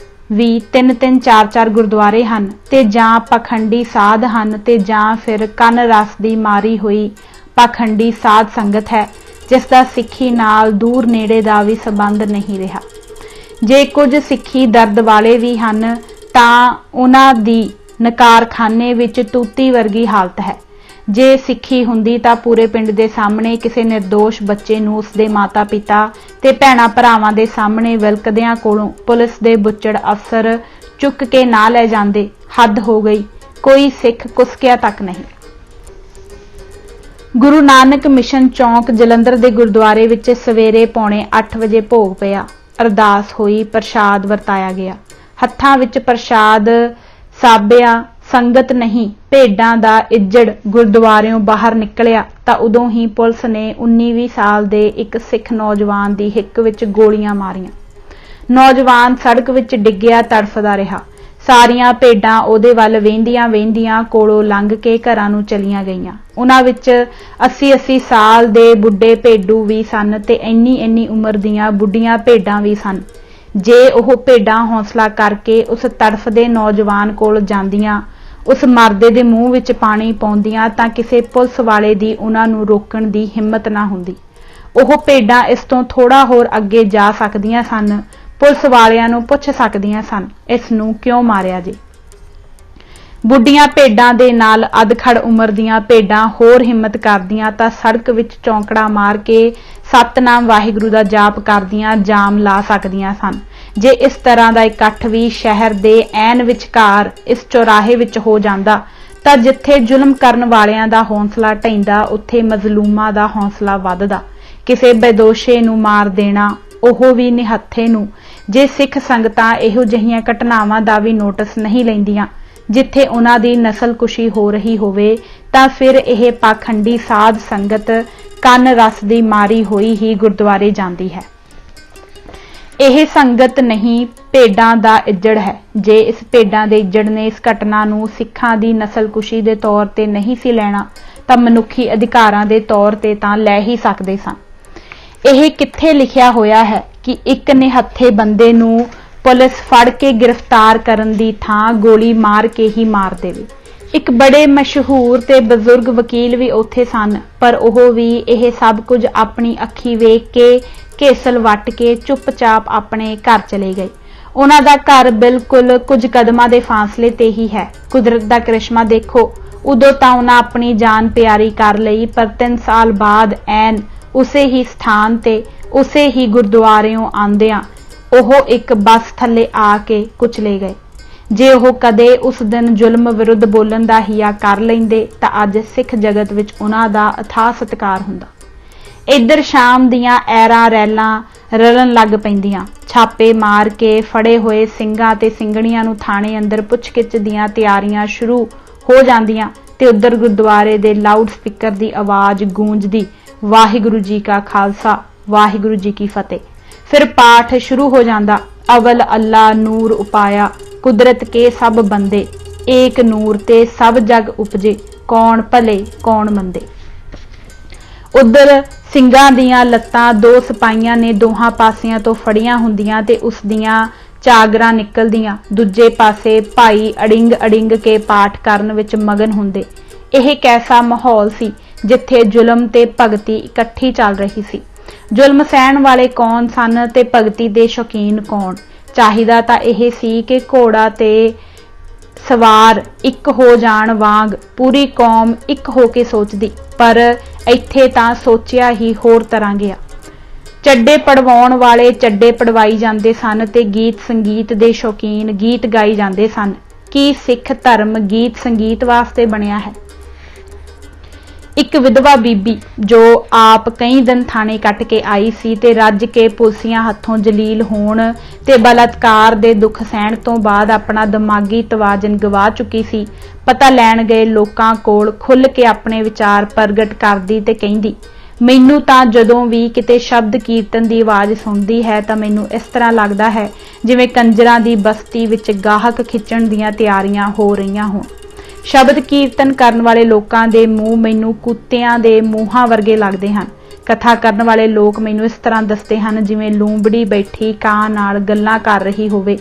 ਵੀ 3-3 4-4 ਗੁਰਦੁਆਰੇ ਹਨ ਤੇ ਜਾਂ ਪਖੰਡੀ ਸਾਧ ਹਨ ਤੇ ਜਾਂ ਫਿਰ ਕੰਨ ਰਸ ਦੀ ਮਾਰੀ ਹੋਈ ਪਖੰਡੀ ਸਾਧ ਸੰਗਤ ਹੈ ਜਿਸ ਦਾ ਸਿੱਖੀ ਨਾਲ ਦੂਰ ਨੇੜੇ ਦਾ ਵੀ ਸੰਬੰਧ ਨਹੀਂ ਰਿਹਾ। ਜੇ ਕੁਝ ਸਿੱਖੀ ਦਰਦ ਵਾਲੇ ਵੀ ਹਨ ਤਾਂ ਉਹਨਾਂ ਦੀ ਨਕਾਰਖਾਨੇ ਵਿੱਚ ਤੂਤੀ ਵਰਗੀ ਹਾਲਤ ਹੈ। ਜੇ ਸਿੱਖੀ ਹੁੰਦੀ ਤਾਂ ਪੂਰੇ ਪਿੰਡ ਦੇ ਸਾਹਮਣੇ ਕਿਸੇ ਨਿਰਦੋਸ਼ ਬੱਚੇ ਨੂੰ ਉਸਦੇ ਮਾਤਾ ਪਿਤਾ ਤੇ ਭੈਣਾਂ ਭਰਾਵਾਂ ਦੇ ਸਾਹਮਣੇ ਵਿਲਕਦਿਆਂ ਕੋਲੋਂ ਪੁਲਿਸ ਦੇ ਬੁੱਚੜ ਅਫਸਰ ਚੁੱਕ ਕੇ ਨਾ ਲੈ ਜਾਂਦੇ। ਹੱਦ ਹੋ ਗਈ, ਕੋਈ ਸਿੱਖ ਕੁਸਕਿਆ ਤੱਕ ਨਹੀਂ। ਗੁਰੂ ਨਾਨਕ ਮਿਸ਼ਨ ਚੌਂਕ ਜਲੰਧਰ ਦੇ ਗੁਰਦੁਆਰੇ ਵਿੱਚ ਸਵੇਰੇ 7:45 ਵਜੇ ਭੋਗ ਪਿਆ। ਅਰਦਾਸ ਹੋਈ, ਪ੍ਰਸ਼ਾਦ ਵਰਤਾਇਆ ਗਿਆ। ਹੱਥਾਂ ਵਿੱਚ ਪ੍ਰਸ਼ਾਦ ਸਾਬਿਆ ਸੰਗਤ ਨਹੀਂ ਭੇਡਾਂ ਦਾ ਇੱਜੜ ਗੁਰਦੁਆਰਿਓਂ ਬਾਹਰ ਨਿਕਲਿਆ ਤਾਂ ਉਦੋਂ ਹੀ ਪੁਲਿਸ ਨੇ 19-20 ਸਾਲ ਦੇ ਇੱਕ ਸਿੱਖ ਨੌਜਵਾਨ ਦੀ ਹਿੱਕ ਵਿੱਚ ਗੋਲੀਆਂ ਮਾਰੀਆਂ। ਨੌਜਵਾਨ ਸੜਕ ਵਿੱਚ ਡਿੱਗਿਆ, ਤੜਫਦਾ ਰਿਹਾ। ਸਾਰੀਆਂ ਭੇਡਾਂ ਉਹਦੇ ਵੱਲ ਵੇਂਦੀਆਂ ਕੋਲੋਂ ਲੰਘ ਕੇ ਘਰਾਂ ਨੂੰ ਚਲੀਆਂ ਗਈਆਂ। ਉਹਨਾਂ ਵਿੱਚ 80-80 ਸਾਲ ਦੇ ਬੁੱਢੇ ਭੇਡੂ ਵੀ ਸਨ ਤੇ ਇੰਨੀ ਉਮਰ ਦੀਆਂ ਬੁੱਢੀਆਂ ਭੇਡਾਂ ਵੀ ਸਨ। ਜੇ ਉਹ ਭੇਡਾਂ ਹੌਸਲਾ ਕਰਕੇ ਉਸ ਤੜਫਦੇ ਨੌਜਵਾਨ ਕੋਲ ਜਾਂਦੀਆਂ, ਉਸ ਮਰਦੇ ਦੇ ਮੂੰਹ ਵਿੱਚ ਪਾਣੀ ਪਾਉਂਦੀਆਂ ਤਾਂ ਕਿਸੇ ਪੁਲਿਸ ਵਾਲੇ ਦੀ ਉਹਨਾਂ ਨੂੰ ਰੋਕਣ ਦੀ ਹਿੰਮਤ ਨਾ ਹੁੰਦੀ। ਉਹ ਭੇਡਾਂ ਇਸ ਤੋਂ ਥੋੜਾ ਹੋਰ ਅੱਗੇ ਜਾ ਸਕਦੀਆਂ ਸਨ, ਪੁਲਿਸ ਵਾਲਿਆਂ ਨੂੰ ਪੁੱਛ ਸਕਦੀਆਂ ਸਨ, ਇਸ ਨੂੰ ਕਿਉਂ ਮਾਰਿਆ ਜੀ? ਬੁੱਢੀਆਂ ਭੇਡਾਂ ਦੇ ਨਾਲ ਅਧਖੜ ਉਮਰ ਦੀਆਂ ਭੇਡਾਂ ਹੋਰ ਹਿੰਮਤ ਕਰਦੀਆਂ ਤਾਂ ਸੜਕ ਵਿੱਚ ਚੌਂਕੜਾ ਮਾਰ ਕੇ ਸਤਨਾਮ ਵਾਹਿਗੁਰੂ ਦਾ ਜਾਪ ਕਰਦੀਆਂ ਜਾਮ ਲਾ ਸਕਦੀਆਂ ਸਨ। ਜੇ ਇਸ ਤਰ੍ਹਾਂ ਦਾ ਇਕੱਠ ਵੀ ਸ਼ਹਿਰ ਦੇ ਐਨ ਵਿਚਕਾਰ ਇਸ ਚੌਰਾਹੇ ਵਿੱਚ ਹੋ ਜਾਂਦਾ ਤਾਂ ਜਿੱਥੇ ਜ਼ੁਲਮ ਕਰਨ ਵਾਲਿਆਂ ਦਾ ਹੌਸਲਾ ਢਹਿੰਦਾ ਉੱਥੇ ਮਜ਼ਲੂਮਾਂ ਦਾ ਹੌਸਲਾ ਵੱਧਦਾ। ਕਿਸੇ ਬੇਦੋਸ਼ੇ ਨੂੰ ਮਾਰ ਦੇਣਾ, ਉਹ ਵੀ ਨਿਹੱਥੇ ਨੂੰ। ਜੇ ਸਿੱਖ ਸੰਗਤਾਂ ਇਹੋ ਜਿਹੀਆਂ ਘਟਨਾਵਾਂ ਦਾ ਵੀ ਨੋਟਿਸ ਨਹੀਂ ਲੈਂਦੀਆਂ ਜਿੱਥੇ ਉਹਨਾਂ ਦੀ ਨਸਲਕੁਸ਼ੀ ਹੋ ਰਹੀ ਹੋਵੇ ਤਾਂ ਫਿਰ ਇਹ ਪਾਖੰਡੀ ਸਾਧ ਸੰਗਤ ਕੰਨ ਰਸ ਦੀ ਮਾਰੀ ਹੋਈ ਹੀ ਗੁਰਦੁਆਰੇ ਜਾਂਦੀ ਹੈ। ਇਹ ਸੰਗਤ ਨਹੀਂ ਭੇਡਾਂ ਦਾ ਇੱਜੜ ਹੈ। ਜੇ ਇਸ ਭੇਡਾਂ ਦੇ ਇੱਜੜ ਨੇ ਇਸ ਘਟਨਾ ਨੂੰ ਸਿੱਖਾਂ ਦੀ ਨਸਲਕੁਸ਼ੀ ਦੇ ਤੌਰ ਤੇ ਨਹੀਂ ਸੀ ਲੈਣਾ ਤਾਂ ਮਨੁੱਖੀ ਅਧਿਕਾਰਾਂ ਦੇ ਤੌਰ ਤੇ ਤਾਂ ਲੈ ਹੀ ਸਕਦੇ ਸਨ। ਇਹ ਕਿੱਥੇ ਲਿਖਿਆ ਹੋਇਆ ਹੈ ਕਿ ਇੱਕ ਨਿਹੱਥੇ ਬੰਦੇ ਨੂੰ ਪੁਲਿਸ ਫੜ ਕੇ ਗ੍ਰਿਫਤਾਰ ਕਰਨ ਦੀ ਥਾਂ ਗੋਲੀ ਮਾਰ ਕੇ ਹੀ ਮਾਰ ਦੇਵੇ? ਇੱਕ ਬੜੇ ਮਸ਼ਹੂਰ ਤੇ ਬਜ਼ੁਰਗ ਵਕੀਲ ਵੀ ਉੱਥੇ ਸਨ, ਪਰ ਉਹ ਵੀ ਇਹ ਸਭ ਕੁਝ ਆਪਣੀ ਅੱਖੀ ਵੇਖ ਕੇ ਘੇਸਲ ਵੱਟ ਕੇ ਚੁੱਪਚਾਪ ਆਪਣੇ ਘਰ ਚਲੇ ਗਏ। ਉਹਨਾਂ ਦਾ ਘਰ ਬਿਲਕੁਲ ਕੁਝ ਕਦਮਾਂ ਦੇ ਫਾਸਲੇ ਤੇ ਹੀ ਹੈ। ਕੁਦਰਤ ਦਾ ਕਰਿਸ਼ਮਾ ਦੇਖੋ, ਉਦੋਂ ਤਾਂ ਉਹਨਾਂ ਆਪਣੀ ਜਾਨ ਪਿਆਰੀ ਕਰ ਲਈ, ਪਰ 3 ਸਾਲ ਬਾਅਦ ਐਨ ਉਸੇ ਹੀ ਸਥਾਨ ਤੇ ਉਸੇ ਹੀ ਗੁਰਦੁਆਰਿਓਂ ਆਉਂਦਿਆਂ ਉਹ ਇੱਕ ਬੱਸ ਥੱਲੇ ਆ ਕੇ ਕੁਚਲੇ ਗਏ। ਜੇ ਉਹ ਕਦੇ ਉਸ ਦਿਨ ਜ਼ੁਲਮ ਵਿਰੁੱਧ ਬੋਲਣ ਦਾ ਹਿਆ ਕਰ ਲੈਂਦੇ ਤਾਂ ਅੱਜ ਸਿੱਖ ਜਗਤ ਵਿੱਚ ਉਹਨਾਂ ਦਾ ਅਥਾਹ ਸਤਿਕਾਰ ਹੁੰਦਾ। ਇੱਧਰ ਸ਼ਾਮ ਦੀਆਂ ਐਰਾਂ ਰੈਲਾਂ ਰਲਣ ਲੱਗ ਪੈਂਦੀਆਂ। ਛਾਪੇ ਮਾਰ ਕੇ ਫੜੇ ਹੋਏ ਸਿੰਘਾਂ ਤੇ ਸਿੰਘਣੀਆਂ ਨੂੰ ਥਾਣੇ ਅੰਦਰ ਪੁੱਛਗਿੱਛ ਦੀਆਂ ਤਿਆਰੀਆਂ ਸ਼ੁਰੂ ਹੋ ਜਾਂਦੀਆਂ ਤੇ ਉੱਧਰ ਗੁਰਦੁਆਰੇ ਦੇ ਲਾਊਡ ਸਪੀਕਰ ਦੀ ਆਵਾਜ਼ ਗੂੰਜਦੀ, ਵਾਹਿਗੁਰੂ ਜੀ ਕਾ ਖਾਲਸਾ ਵਾਹਿਗੁਰੂ ਜੀ ਕੀ ਫਤਿਹ। ਫਿਰ ਪਾਠ ਸ਼ੁਰੂ ਹੋ ਜਾਂਦਾ, ਅਵਲ ਅੱਲਾ ਨੂਰ ਉਪਾਇਆ, ਕੁਦਰਤ ਕੇ ਸਭ ਬੰਦੇ, ਏਕ ਨੂਰ ਤੇ ਸਭ ਜਗ ਉਪਜੇ, ਕੌਣ ਭਲੇ ਕੌਣ ਮੰਦੇ। ਉਧਰ ਸਿੰਘਾਂ ਦੀਆਂ ਲੱਤਾਂ 2 ਸਿਪਾਹੀਆਂ ਨੇ ਦੋਹਾਂ ਪਾਸਿਆਂ ਤੋਂ ਫੜੀਆਂ ਹੁੰਦੀਆਂ ਤੇ ਉਸ ਦੀਆਂ ਚਾਗਰਾਂ ਨਿਕਲਦੀਆਂ। ਦੂਜੇ ਪਾਸੇ ਭਾਈ ਅੜਿੰਗ ਕੇ ਪਾਠ ਕਰਨ ਵਿੱਚ ਮਗਨ ਹੁੰਦੇ। ਇਹ ਕੈਸਾ ਮਾਹੌਲ ਸੀ ਜਿੱਥੇ ਜ਼ੁਲਮ ਤੇ ਭਗਤੀ ਇਕੱਠੀ ਚੱਲ ਰਹੀ ਸੀ। ਜ਼ੁਲਮ ਸਹਿਣ ਵਾਲੇ ਕੌਣ ਸਨ ਤੇ ਭਗਤੀ ਦੇ ਸ਼ੌਕੀਨ ਕੌਣ? ਚਾਹੀਦਾ ਤਾਂ ਇਹ ਸੀ ਕਿ ਘੋੜਾ ਤੇ ਸਵਾਰ ਇੱਕ ਹੋ ਜਾਣ ਵਾਂਗ ਪੂਰੀ ਕੌਮ ਇੱਕ ਹੋ ਕੇ ਸੋਚਦੀ, ਪਰ ਇੱਥੇ ਤਾਂ ਸੋਚਿਆ ਹੀ ਹੋਰ ਤਰ੍ਹਾਂ ਗਿਆ। ਚੱਡੇ ਪੜਵਾਉਣ ਵਾਲੇ ਚੱਡੇ ਪੜਵਾਈ ਜਾਂਦੇ ਸਨ ਤੇ ਗੀਤ ਸੰਗੀਤ ਦੇ ਸ਼ੌਕੀਨ ਗੀਤ ਗਾਈ ਜਾਂਦੇ ਸਨ। ਕੀ ਸਿੱਖ ਧਰਮ ਗੀਤ ਸੰਗੀਤ ਵਾਸਤੇ ਬਣਿਆ ਹੈ? ਇੱਕ ਵਿਧਵਾ ਬੀਬੀ ਜੋ ਆਪ ਕਈ ਦਿਨ ਥਾਣੇ ਕੱਟ ਕੇ ਆਈ ਸੀ ਤੇ ਰੱਜ ਕੇ ਪੁਲਸੀਆਂ ਹੱਥੋਂ ਜਲੀਲ ਹੋਣ ਤੇ ਬਲਾਤਕਾਰ ਦੇ ਦੁੱਖ ਸਹਿਣ ਤੋਂ ਬਾਅਦ ਆਪਣਾ ਦਿਮਾਗੀ ਤਵਾਜ਼ਨ ਗਵਾ ਚੁੱਕੀ ਸੀ, ਪਤਾ ਲੈਣ ਗਏ ਲੋਕਾਂ ਕੋਲ ਖੁੱਲ੍ਹ ਕੇ ਆਪਣੇ ਵਿਚਾਰ ਪ੍ਰਗਟ ਕਰਦੀ ਤੇ ਕਹਿੰਦੀ, ਮੈਨੂੰ ਤਾਂ ਜਦੋਂ ਵੀ ਕਿਤੇ ਸ਼ਬਦ ਕੀਰਤਨ ਦੀ ਆਵਾਜ਼ ਸੁਣਦੀ ਹੈ ਤਾਂ ਮੈਨੂੰ ਇਸ ਤਰ੍ਹਾਂ ਲੱਗਦਾ ਹੈ ਜਿਵੇਂ ਕੰਜਰਾਂ ਦੀ ਬਸਤੀ ਵਿੱਚ ਗਾਹਕ ਖਿੱਚਣ ਦੀਆਂ ਤਿਆਰੀਆਂ ਹੋ ਰਹੀਆਂ ਹੋਣ। ਸ਼ਬਦ ਕੀਰਤਨ ਕਰਨ ਵਾਲੇ ਲੋਕਾਂ ਦੇ ਮੂੰਹ ਮੈਨੂੰ ਕੁੱਤਿਆਂ ਦੇ ਮੂੰਹਾਂ ਵਰਗੇ ਲੱਗਦੇ ਹਨ। ਕਥਾ ਕਰਨ ਵਾਲੇ ਲੋਕ ਮੈਨੂੰ ਇਸ ਤਰ੍ਹਾਂ ਦੱਸਦੇ ਹਨ ਜਿਵੇਂ ਲੂੰਬੜੀ ਬੈਠੀ ਕਾਂ ਨਾਲ ਗੱਲਾਂ ਕਰ ਰਹੀ ਹੋਵੇ।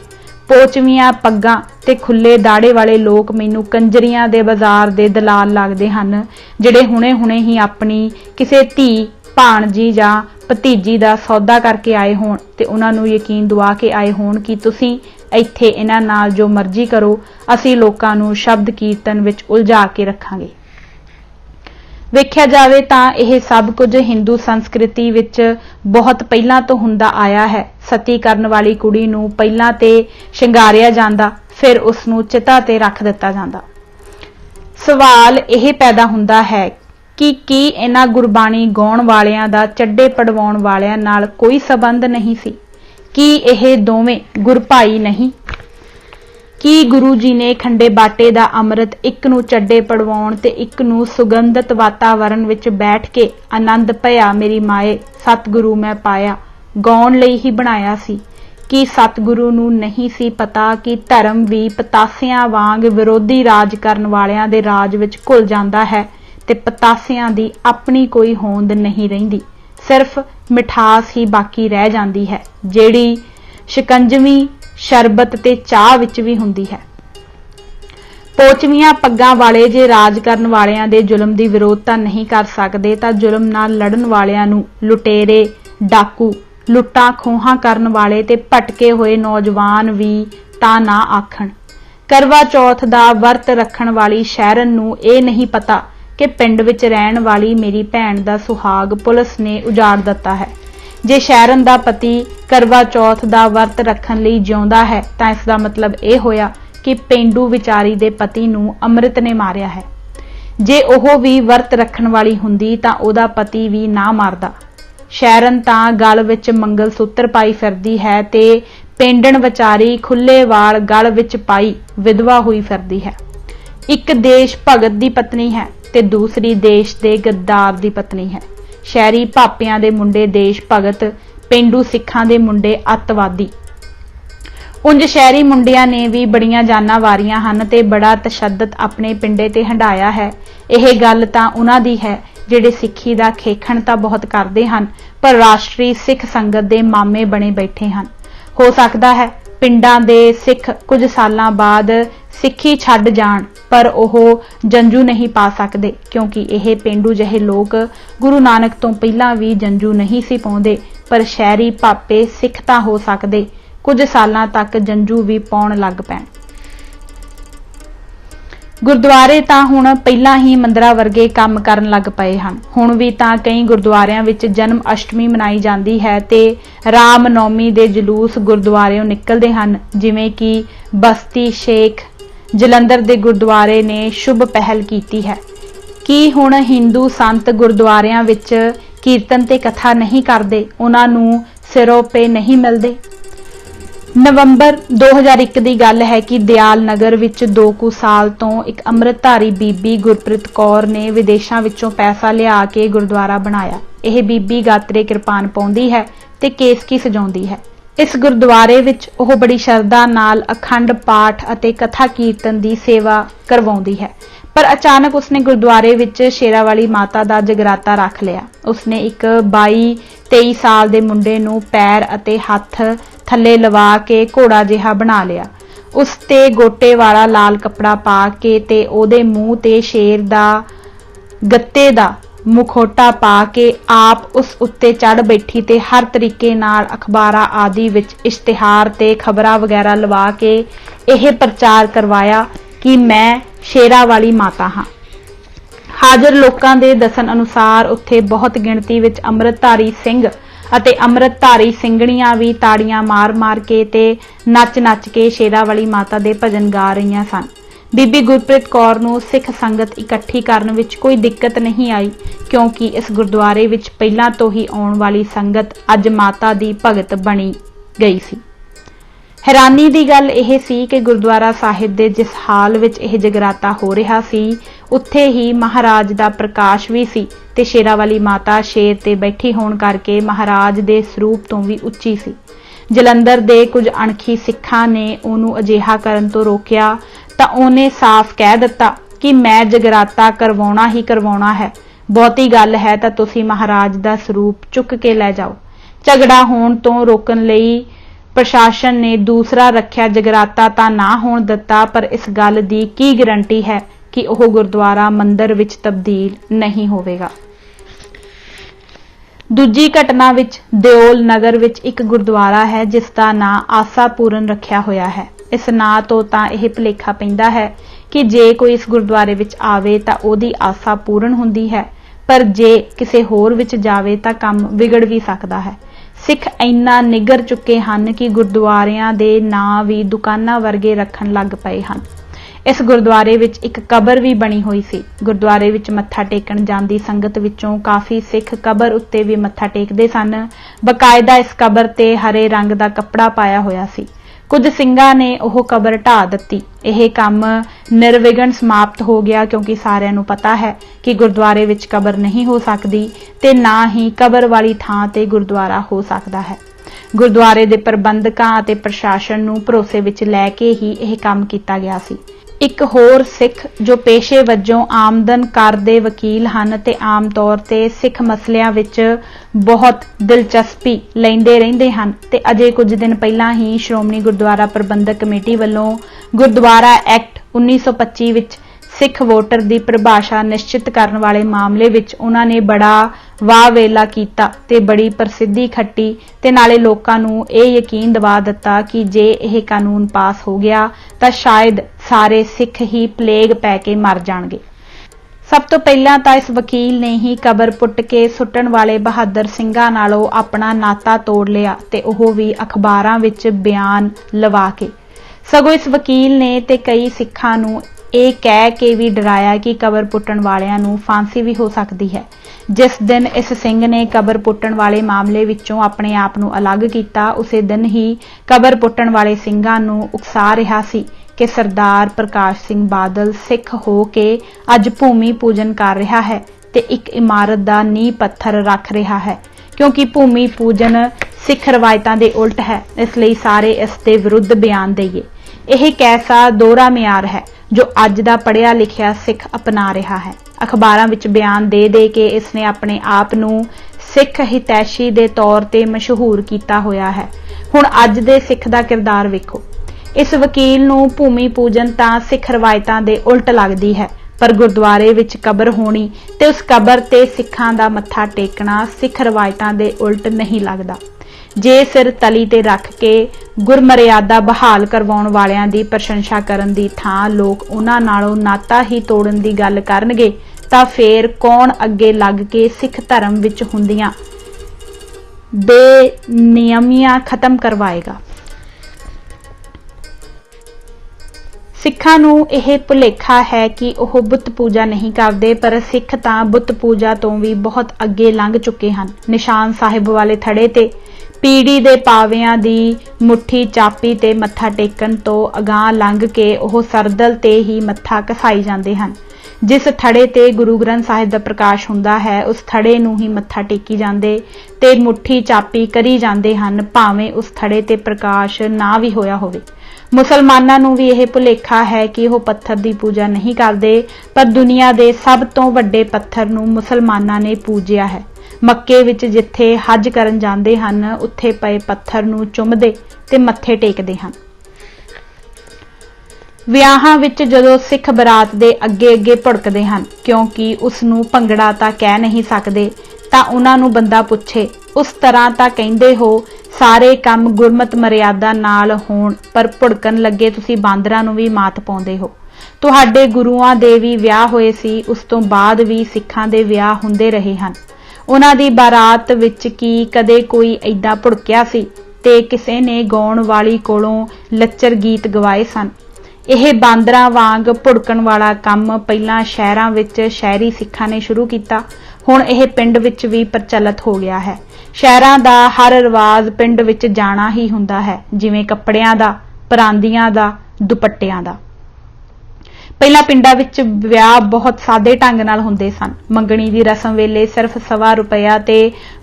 पोचवियां पग्गां ते खुले दाड़े वाले लोग मैनू कंजरियां दे बाजार दे दलाल लगदे हन, जिहड़े हुणे-हुणे ही अपनी किसे धी, भाणजी जां भतीजी दा सौदा करके आए होण ते उन्हां नू यकीन दुआ के आए होण कि तुसीं इत्थे इन्हां नाल जो मर्जी करो, असीं लोकां नू शब्द कीर्तन विच उलझा के रखांगे। वेख्या जावे तां यह सब कुछ हिंदू संस्कृति विच बहुत पहिलां तो हुंदा आया है। सती करन वाली कुड़ी नूं पहिलां ते शिंगारिया जांदा, फिर उस नूं चिता ते रख दिता जांदा। सवाल यह पैदा हुंदा है कि की इन्हां गुरबाणी गाउण वालियां दा चड्डे पड़वाउण वालियां नाल कोई संबंध नहीं सी? की यह दोवें गुर भाई नहीं? कि गुरु जी ने खंडे बाटे दा अमृत एक नूं चड्डे पड़वाउण ते एक नूं सुगंधित वातावरण विच बैठ के आनंद भया मेरी माए सतगुरु मैं पाया गाउण लई ही बनाया सी? कि सतगुरु नूं नहीं सी पता कि धर्म भी पतासियां वांग विरोधी राज करन वालियां दे राज विच घुल जांदा है ते पतासियां दी अपनी कोई होंद नहीं रहिंदी, सिर्फ मिठास ही बाकी रह जांदी है, जेड़ी शिकंजवी शरबत ते चाह विच भी हुंदी है। पोचवियां पग्गां वाले जे राज करन वालियां दे जुल्म दी विरोधता नहीं कर सकदे तां जुल्म नाल लड़न वालियां नूं लुटेरे, डाकू, लुट्टां खोहां करन वाले ते भटके होए नौजवान भी तां ना आखण। करवा चौथ दा वर्त रखण वाली शहरन नूं इह नहीं पता कि पिंड विच रहण वाली मेरी भैण दा सुहाग पुलिस ने उजाड़ दिता है। जे शहरन दा पति करवा चौथ दा वर्त रखण लई जिउंदा है तां इस दा मतलब यह होया कि पेंडू विचारी दे पति नूं अमृत ने मारिया है। जे ओह भी वर्त रखण वाली हुंदी तां ओहदा पति भी ना मारदा। शहरन तां गल विच मंगल सूत्र पाई फिरदी है ते पेंडण विचारी खुले वाल गल विच पाई विधवा हुई फिरदी है। एक देश भगत दी पत्नी है ते दूसरी देश दे गद्दार दी पत्नी है। शहरी भापियां दे मुंडे देश भगत, पेंडू सिखां दे मुंडे अतवादी। उंज शहरी मुंडियां ने भी बड़ियां जानां वारियां हन ते बड़ा तशद्दद अपने पिंडे ते हंडाया है। यह गल तां उन्हां दी है जिहड़े सिੱਖੀ ਦਾ खेखण तां बहुत करदे हन पर राष्ट्री सिख संगत दे मामे बने बैठे हन। हो सकदा है पिंडां दे सिख कुछ सालां बाद सिੱਖੀ छड्ड जाण पर ओह जंजू नहीं पा सकदे, क्योंकि यह पेंडू जहे लोग गुरु नानक तो पहलां भी जंजू नहीं सी पाउंदे, पर शहरी भापे सिख तां हो सकदे कुछ सालां तक जंजू भी पाउण लग पैण। गुरुद्वारे तां हुण पहिलां ही मंदिरां वर्गे काम करन लग पए हन। हुण भी तां कई गुरुद्वारियां विच जन्म अष्टमी मनाई जांदी है ते राम नौमी दे जलूस गुरुद्वारियों निकलदे हन, जिवें कि बस्ती शेख जलंधर दे गुरुद्वारे ने शुभ पहल कीती है। कि हुण हिंदू संत गुरुद्वारियां विच कीर्तन ते कथा नहीं करदे, उन्हां नूं सिरों पे नहीं मिलदे। नवंबर 2001 की गल है कि दयाल नगर विच 2 कुछ साल तो एक अमृतधारी बीबी गुरप्रीत कौर ने विदेशों विचों पैसा लिया के गुरुद्वारा बनाया। यह बीबी गात्रे किरपान पाउंदी है ते केसकी सजाउंदी है। इस गुरुद्वारे विच ओह बड़ी शरधा नाल अखंड पाठ अते कथा कीर्तन की सेवा करवाउंदी है, पर अचानक उसने गुरुद्वारे विच शेरा वाली माता दा जगराता रख लिया। उसने एक 22-23 साल दे मुंडे नूं पैर अते हथ थल्ले लवा के घोड़ा जिहा बना लिया। उस ते गोटे वाला लाल कपड़ा पा के ते ओदे मूँह ते शेर दा गत्ते दा मुखोटा पा के आप उस उत्ते चढ़ बैठी ते हर तरीके नाल अखबारां आदि विच इश्तिहार ते खबरां वगैरह लवा के यह प्रचार करवाया कि मैं शेरा वाली माता हाँ। हाजर लोकां दे दसन अनुसार उत्थे बहुत गिणती विच अमृतधारी सिंह अते अमृतधारी ਸਿੰਘਣੀਆਂ भी ताड़ियां मार मार के ते नच नच के शेरा वाली माता दे भजन गा रहीआं सन। बीबी गुरप्रीत कौर नूं सिख संगत इकट्ठी करन विच कोई दिक्कत नहीं आई, क्योंकि इस गुरुद्वारे विच पहिलां तो ही आउण वाली संगत अज माता दी भगत बनी गई सी। हैरानी की गल यह सी कि गुरुद्वारा साहिब दे जिस हाल विच यह जगराता हो रहा सी उत्थे ही महाराज दा प्रकाश भी सी ते शेरा वाली माता शेर ते बैठी होण करके महाराज दे स्वरूप तो भी उच्ची सी। जलंधर दे कुछ अणखी सिखां ने उहनूं अजिहा करन तो रोकिया तां उहने साफ कह दिता कि मैं जगराता करवाउणा ही करवाउणा है, बहुती गल है तां तुसीं महाराज दा स्वरूप चुक के लै जाओ। झगड़ा होण तो रोकण लई प्रशासन ने दूसरा रखिया जगराता तां ना होण दिता, पर इस गल की की गारंटी है कि वह गुरुद्वारा मंदिर विच तब्दील नहीं होवेगा। दूजी घटना विच दिओल नगर विच एक गुरुद्वारा है जिसका नां आसापूरन रखिया होया है। इस नां तो तां यह भुलेखा पैंदा है कि जे कोई इस गुरुद्वारे विच आवे तां ओहदी आसा पूर्ण हुंदी है, पर जे किसी होर विच जावे तां काम विगड़ भी सकदा है। सिख इन्ना निगर चुके हैं कि गुरुद्वारियां दे नां भी दुकानां वर्गे रखण लग पए हन। इस गुरुद्वारे विच एक कबर भी बनी हुई सी। गुरुद्वारे विच मत्था टेकण जांदी संगत विचों काफ़ी सिख कबर उत्ते भी मत्था टेकदे सन। बकायदा इस कबर ते हरे रंग दा कपड़ा पाया होया सी। कुछ ਸਿੰਘਾਂ ने वह कबर ਢਾ ਦਿੱਤੀ। यह काम निर्विघन समाप्त हो गया क्योंकि सारिਆਂ ਨੂੰ पता है कि गुरुद्वारे विच कबर नहीं हो सकती ते ना ही कबर वाली थां ते गुरुद्वारा हो सकता है। गुरुद्वारे दे प्रबंधकां अते प्रशासन नूं भरोसे विच लै के ही यह काम किया गया सी। एक होर सिख जो पेशे वजों आमदन कर दे वकील हैं ते आम तौर ते सिख मसलियां विच बहुत दिलचस्पी लैंदे रहिंदे हन ते अजे कुछ दिन पहलां ही श्रोमणी गुरुद्वारा प्रबंधक कमेटी वल्लों गुरुद्वारा एक्ट 1925 विच सिख वोटर की परिभाषा निश्चित करने वाले मामले विच उन्होंने बड़ा वाह वेला कीता ते बड़ी प्रसिद्धि खट्टी ते नाले लोकां नूं इह यकीन दवा दिता कि जे यह कानून पास हो गया तां शायद सारे सिख ही प्लेग पै के मर जाणगे। सब तो पहलां तां इस वकील ने ही कबर पुट के सुट्टण वाले बहादुर ਸਿੰਘਾਂ नालों अपना नाता तोड़ लिया ते ओह भी अखबारां विच बयान लवा के। सगों इस वकील ने ते कई सिखां नूं ਇਹ कह के भी डराया कि कबर पुट्टण वालियां नूं फांसी भी हो सकती है। जिस दिन इस सिंह ने कबर पुट्टण वाले मामले विचों अपने आप नूं अलग किया, उसे दिन ही कबर पुट्टण वाले ਸਿੰਘਾਂ नूं उकसा रहा सी कि सरदार प्रकाश सिंह बादल सिख हो के अज भूमि पूजन कर रहा है ते एक इमारत का नींह पत्थर रख रहा है, क्योंकि भूमि पूजन सिख रवायतां दे उल्ट है, इसलिए सारे इस दे विरुद्ध बयान देइए। यह कैसा दोहरा म्यार है जो अज दा पढ़िया लिखिया सिख अपना रहा है। अखबारां विच बयान दे दे के इसने अपने आप नूं सिख हितैषी दे तौर ते मशहूर किया होया है। हुण अज दे सिख दा किरदार वेखो। इस वकील नूं भूमि पूजन तां सिख रवायतां दे उल्ट लगदी है, पर गुरुद्वारे विच कबर होनी ते उस कबर ते सिखां दा मत्था टेकना सिख रवायतां दे उल्ट नहीं लगदा। जे सिर तली ते रख के गुरमर्यादा बहाल करवाउण वालियां दी प्रशंसा करन दी थां लोग उन्हां नालों नाता ही तोड़न दी गल करनगे तां फेर कौन अगे लग के सिख धर्म विच हुंदियां बेनियमियां खत्म करवाएगा। सिखां नूं यह भुलेखा है कि वह बुत पूजा नहीं करते, पर सिख तां बुत पूजा तो भी बहुत अगे लंघ चुके हैं। निशान साहिब वाले थड़े ते पीड़ी दे पावियां दी मुट्ठी चापी ते मत्था टेकन तो अगां लंघ के ओह सरदल ते ही मत्था घसाई जांदे हन। जिस थड़े ते गुरु ग्रंथ साहिब दा प्रकाश हुंदा है उस थड़े नूं ही मत्था टेकी जांदे ते मुट्ठी चापी करी जांदे हन, भावें उस थड़े ते प्रकाश ना भी होया होवे। मुसलमानां नूं भी यह भुलेखा है कि वह पत्थर की पूजा नहीं करते, पर दुनिया के सब तो वड्डे पत्थर नूं मुसलमानां ने पूजिया है। मक्के विच जिथे हज करन जांदे हन उत्थे पए पत्थर नूं चुमदे ते मत्थे टेकदे हन। विआहां विच जदों सिख बरात दे अगे अगे भुड़कदे हन क्योंकि उसनूं भंगड़ा तां कह नहीं सकदे, तां उन्हां नूं बंदा पुछे उस तरह तां कहिंदे हो सारे काम गुरमत मर्यादा नाल होण, पर भुड़कन लगे तुसीं बांदरां नूं भी मात पाउंदे हो। तुहाडे गुरुआं दे भी विआह होए सी, उस तों बाद भी सिखां दे विआह हुंदे रहे हन। उन्हां दी बारात विच की कदे कोई ऐदां भुड़किया सी ते किसे ने गाउण वाली कोलों लच्चर गीत गवाए सन। यह बांदरां वांग भुड़कण वाला काम पहलां शहरां विच शहरी सिखां ने शुरू किया, हुण यह पिंड विच भी प्रचलित हो गया है। शहरां दा हर रिवाज पिंड विच जाना ही हुंदा है, जिवें कपड़ियां दा, परांदियां दा, दुपट्टियां दा। पहला पिंडां विच विआह बहुत सादे ढंग नाल हुंदे सन। मंगणी दी रस्म वेले सिर्फ ₹1.25 रुपया ते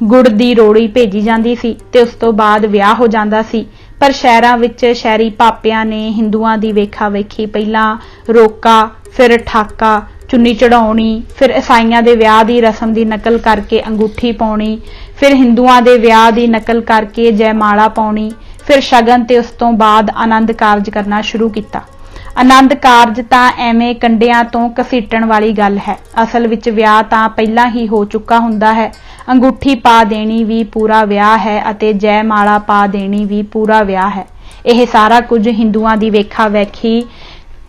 गुड़ दी रोड़ी भेजी जांदी सी ते उस तो बाद विआह हो जांदा सी। पर शहरां विच शहरी पापियां ने हिंदुआं दी वेखा वेखी पहलां रोका, फिर ठाका, चुन्नी चढ़ाउणी, फिर ईसाइयां दे विआह दी रस्म दी नकल करके अंगूठी पाउणी, फिर हिंदुआं दे विआह दी नकल करके जयमाला पाउणी, फिर शगन ते उस तों बाद आनंद कारज करना शुरू किया। आनंद कारज तां एवें कंडियां तों घसीटण वाली गल है। असल विच विआह तां पहिलां ही हो चुका हुंदा है। अंगूठी पा देनी भी पूरा विआह है अते जयमाला पा देनी भी पूरा विआह है। यह सारा कुछ हिंदुआं दी वेखा वेखी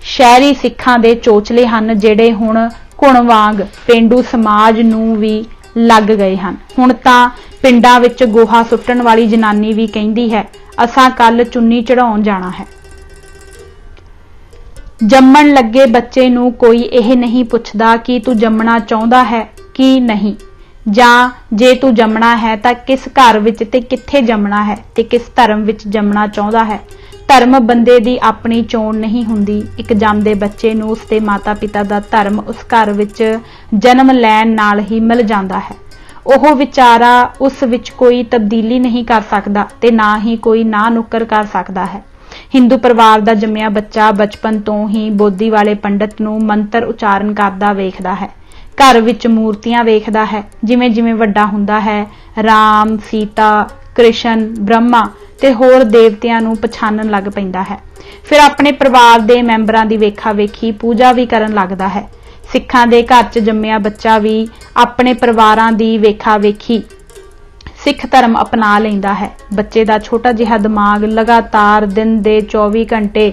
शहरी सिखां दे चोचले हन जिहड़े हुण घुण वांग पेंडू समाज नूं भी लग गए हन। हुण तां पिंडां विच गोहा सुੱਟਣ वाली जनानी भी कहिंदी है असां कल चुन्नी चढ़ाउण जाना है। जम्मण लगे बच्चे नूं कोई यह नहीं पुछदा कि तू जम्मणा चाहुंदा है कि नहीं, जां जे तू जम्मणा है तां किस घर विच ते कित्थे जम्मणा है ते किस धर्म विच जम्मणा चाहुंदा है। धर्म बंदे दी अपनी चोण नहीं हुंदी। एक जमदे बच्चे नूं उसदे माता पिता दा धर्म उस घर विच जन्म लैण नाल ही मिल जांदा है। ओह विचारा उस विच कोई तब्दीली नहीं कर सकदा ते ना ही कोई ना नुक्कर कर सकदा है। हिंदू परिवार दा जम्मिया बच्चा बचपन तो ही बोधी वाले पंडित नूं मंत्र उचारण करदा वेखदा है। घर विच मूर्तियां वेखदा है। जिवें जिवें वड्डा हुंदा है राम सीता कृष्ण ब्रह्मा ते होर देवतियां नूं पछाणन लग पैंदा है। फिर अपने परिवार दे मैंबरां दी वेखा वेखी पूजा भी करन लगदा है। सिखां दे घर च जम्मिया बच्चा भी अपने परिवारां दी वेखा वेखी सिख धर्म अपना लैंदा है। बच्चे दा छोटा जिहा दिमाग लगातार दिन दे 24 घंटे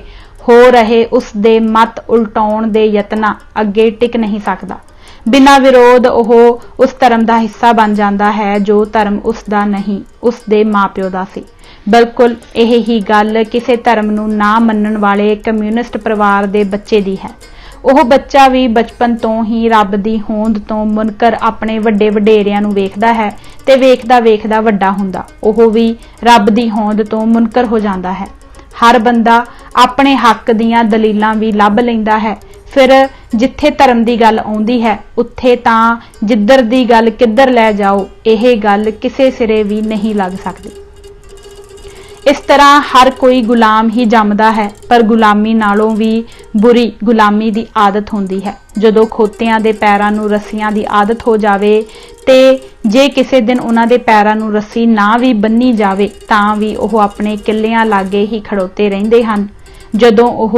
हो रहे उस दे मत उलटाउण दे यत्नां अगे टिक नहीं सकदा। बिना विरोध ओह उस धर्म दा हिस्सा बन जांदा है जो धर्म उसदा नहीं उस दे मां प्यो दा सी। बिल्कुल यह ही गल किसी धर्म नूं ना मन्नण वाले कम्यूनिस्ट परिवार दे बच्चे दी है। ओह बच्चा भी बचपन तो ही रब दी होंद तो मुनकर अपने वड्डे वडेरियां नूं वेखदा है ते वेखदा वेखदा वड्डा हुंदा ओह भी रब दी होंद तो मुनकर हो जांदा है। हर बंदा अपने हक दीयां दलीलां भी लभ लैंदा है। फिर जिथे धर्म दी गल आउंदी है उत्थे तां जिधर दी गल किधर लै जाओ यह गल किसे सिरे भी नहीं लग सकदी। इस तरह हर कोई गुलाम ही जमदा है पर गुलामी नालों भी बुरी गुलामी दी आदत हुंदी है। जदों खोतियां दे पैरां नूं रस्सियां दी आदत हो जावे ते जे किसी दिन उन्हां दे पैरां नूं रस्सी ना भी बन्नी जावे तां भी ओह अपने किल्लियां लागे ही खड़ोते रहिंदे हन। जदों ओह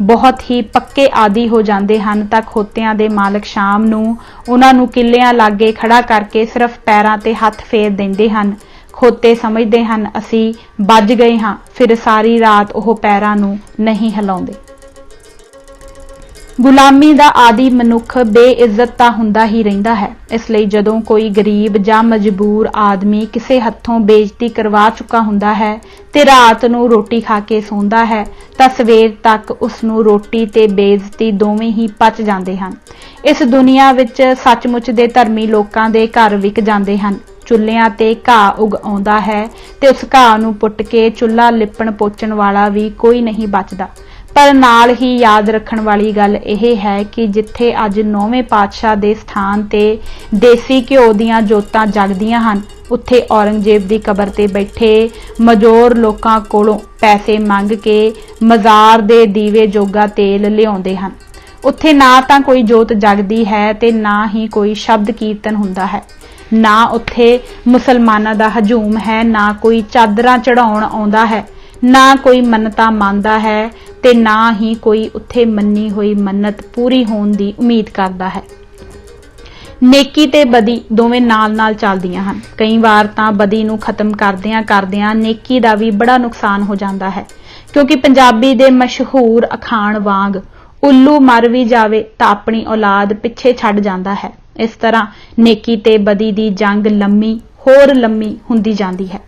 बहुत ही पक्के आदी हो जांदे हन तां खोतियां दे मालक शाम नूं उन्हां नूं किल्लियां लागे खड़ा करके सिर्फ पैरां ते हत्थ फेर दिंदे हन। खोते समझते हैं असी बज गए हाँ। फिर सारी रात ओह पैरां नूं नहीं हिलाउंदे। गुलामी दा आदि मनुख बेइज्जत तां हुंदा ही रहिंदा है। इसलिए जदों कोई गरीब जां मजबूर आदमी किसे हत्थों बेइज्जती करवा चुका हुंदा है ते रात नूं रोटी खा के सौंदा है तां सवेर तक उसनूं रोटी ते बेइज्जती दोवें ही पच जांदे हन। इस दुनिया विच सचमुच दे धर्मी लोकां दे घर विक जांदे हन। चुल्लियां ते घाह उग आउंदा है ते उस घाह नूं पुट के चुल्हा लिपण पोचण वाला भी कोई नहीं बचदा। पर नाल ही याद रखण वाली गल यह है कि जिथे अज 9वें पातशाह दे स्थान ते देसी घिओ दीयां जोतां जगदियां हन उत्थे औरंगजेब दी कबर ते बैठे मजोर लोकां कोलों पैसे मंग के मजार दे दीवे जोगा तेल लिआउंदे हन। उत्थे ना तां कोई जोत जगदी है ते ना ही कोई शब्द कीर्तन हुंदा है। ना उत्थे मुसलमानां दा हजूम है, ना कोई चादरां चढ़ाउण आउंदा है, ना कोई मन्नतां मंगदा है ते ना ही कोई उत्थे मन्नी होई मन्नत पूरी होण दी उम्मीद करदा है। नेकी ते बदी दोवें नाल नाल चलदियां हन। कई वार तां बदी नूं खत्म करदियां करदियां नेकी दा भी बड़ा नुकसान हो जांदा है क्योंकि पंजाबी दे मशहूर अखाण वांग उल्लू मर भी जावे तां अपनी औलाद पिछे छड्ड जांदा है। इस तरह नेकी ते बदी दी जंग लम्मी होर लम्मी हुंदी जांदी है।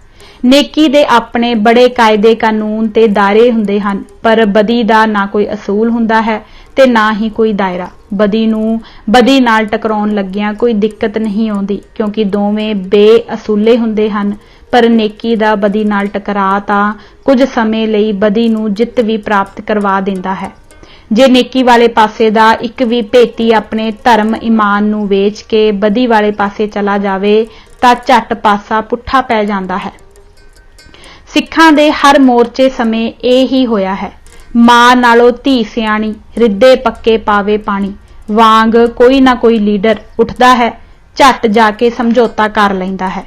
नेकी दे अपने बड़े कायदे कानून ते दायरे हुंदे हन पर बदी दा ना कोई असूल हुंदा है ते ना ही कोई दायरा। बदी नूं बदी नाल टकराउण लग्गियां कोई दिक्कत नहीं आउंदी क्योंकि दोवें बेअसूले हुंदे हन। पर नेकी दा बदी नाल टकरा तां कुछ समय लई बदी नूं जिੱਤ भी प्राप्त करवा दिंदा है। जे नेकी वाले पासे दा एक भी भेती अपने धर्म ईमान नूं वेच के बदी वाले पासे चला जावे तां झट पासा पुठा पै जांदा है। सिखां दे हर मोर्चे समय ਇਹ ही होया है। मां नालों धी सियाणी रिद्धे पक्के पावे पानी वांग कोई ना कोई लीडर उठदा है, झट जाके समझौता कर लैंदा है।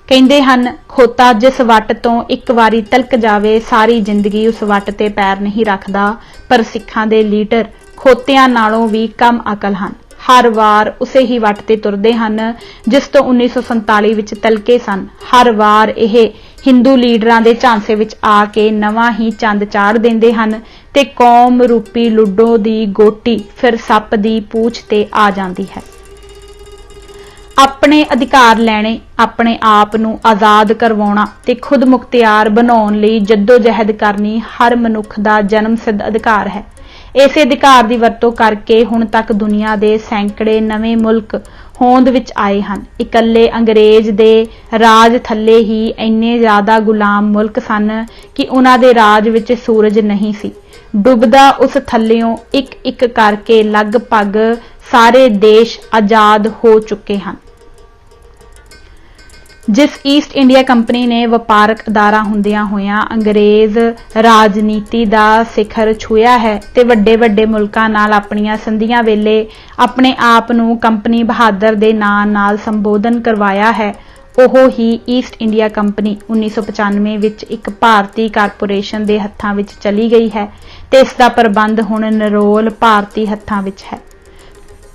ਕਹਿੰਦੇ ਹਨ ਖੋਤਾ ਜਿਸ ਵੱਟ ਤੋਂ ਇੱਕ ਵਾਰੀ ਤਿਲਕ ਜਾਵੇ ਸਾਰੀ ਜ਼ਿੰਦਗੀ ਉਸ ਵੱਟ ਤੇ ਪੈਰ ਨਹੀਂ ਰੱਖਦਾ, ਪਰ ਸਿੱਖਾਂ ਦੇ ਲੀਡਰ ਖੋਤਿਆਂ ਨਾਲੋਂ ਵੀ ਕਮ ਅਕਲ ਹਨ। ਹਰ ਵਾਰ ਉਸੇ ਹੀ ਵੱਟ ਤੇ ਤੁਰਦੇ ਹਨ ਜਿਸ ਤੋਂ 1947 ਵਿੱਚ ਤਿਲਕੇ ਸਨ। ਹਰ ਵਾਰ ਇਹ ਹਿੰਦੂ ਲੀਡਰਾਂ ਦੇ ਝਾਂਸੇ ਵਿੱਚ ਆ ਕੇ ਨਵਾਂ ਹੀ ਚੰਦ ਚਾੜ ਦਿੰਦੇ ਹਨ ਤੇ ਕੌਮ ਰੂਪੀ ਲੁੱਡੋ ਦੀ ਗੋਟੀ ਫਿਰ ਸੱਪ ਦੀ ਪੂਛ ਤੇ ਆ ਜਾਂਦੀ ਹੈ। ਆਪਣੇ ਅਧਿਕਾਰ ਲੈਣੇ, ਆਪਣੇ ਆਪ ਨੂੰ ਆਜ਼ਾਦ ਕਰਵਾਉਣਾ ਤੇ ਖੁਦ ਮੁਖਤਿਆਰ ਬਣਾਉਣ ਲਈ ਜੱਦੋ-ਜਹਿਦ ਕਰਨੀ ਹਰ ਮਨੁੱਖ ਦਾ ਜਨਮ ਸਿੱਧ ਅਧਿਕਾਰ ਹੈ। ਇਸੇ ਅਧਿਕਾਰ ਦੀ ਵਰਤੋਂ ਕਰਕੇ ਹੁਣ ਤੱਕ ਦੁਨੀਆ ਦੇ ਸੈਂਕੜੇ ਨਵੇਂ ਮੁਲਕ ਹੋਂਦ ਵਿੱਚ ਆਏ ਹਨ। ਇਕੱਲੇ ਅੰਗਰੇਜ਼ ਦੇ ਰਾਜ ਥੱਲੇ ਹੀ ਇੰਨੇ ਜ਼ਿਆਦਾ ਗੁਲਾਮ ਮੁਲਕ ਸਨ ਕਿ ਉਹਨਾਂ ਦੇ ਰਾਜ ਵਿੱਚ ਸੂਰਜ ਨਹੀਂ ਸੀ ਡੁੱਬਦਾ। ਉਸ ਥੱਲਿਓਂ ਇੱਕ-ਇੱਕ ਕਰਕੇ ਲਗਭਗ ਸਾਰੇ ਦੇਸ਼ ਆਜ਼ਾਦ ਹੋ ਚੁੱਕੇ ਹਨ। ਜਿਸ ਈਸਟ ਇੰਡੀਆ ਕੰਪਨੀ ਨੇ ਵਪਾਰਕ ਅਦਾਰਾ ਹੁੰਦਿਆਂ ਹੋਇਆਂ ਅੰਗਰੇਜ਼ ਰਾਜਨੀਤੀ ਦਾ ਸਿਖਰ ਛੂਹਿਆ ਹੈ ਤੇ ਵੱਡੇ-ਵੱਡੇ ਮੁਲਕਾਂ ਨਾਲ ਆਪਣੀਆਂ ਸੰਧੀਆਂ ਵੇਲੇ ਆਪਣੇ ਆਪ ਨੂੰ ਕੰਪਨੀ ਬਹਾਦਰ ਦੇ ਨਾਂ ਨਾਲ ਸੰਬੋਧਨ ਕਰਵਾਇਆ ਹੈ, ਉਹ ਹੀ ਈਸਟ ਇੰਡੀਆ ਕੰਪਨੀ 1995 ਵਿੱਚ ਇੱਕ ਭਾਰਤੀ ਕਾਰਪੋਰੇਸ਼ਨ ਦੇ ਹੱਥਾਂ ਵਿੱਚ ਚਲੀ ਗਈ ਹੈ ਤੇ ਇਸ ਦਾ ਪ੍ਰਬੰਧ ਹੁਣ ਨਿਰੋਲ ਭਾਰਤੀ ਹੱਥਾਂ ਵਿੱਚ ਹੈ।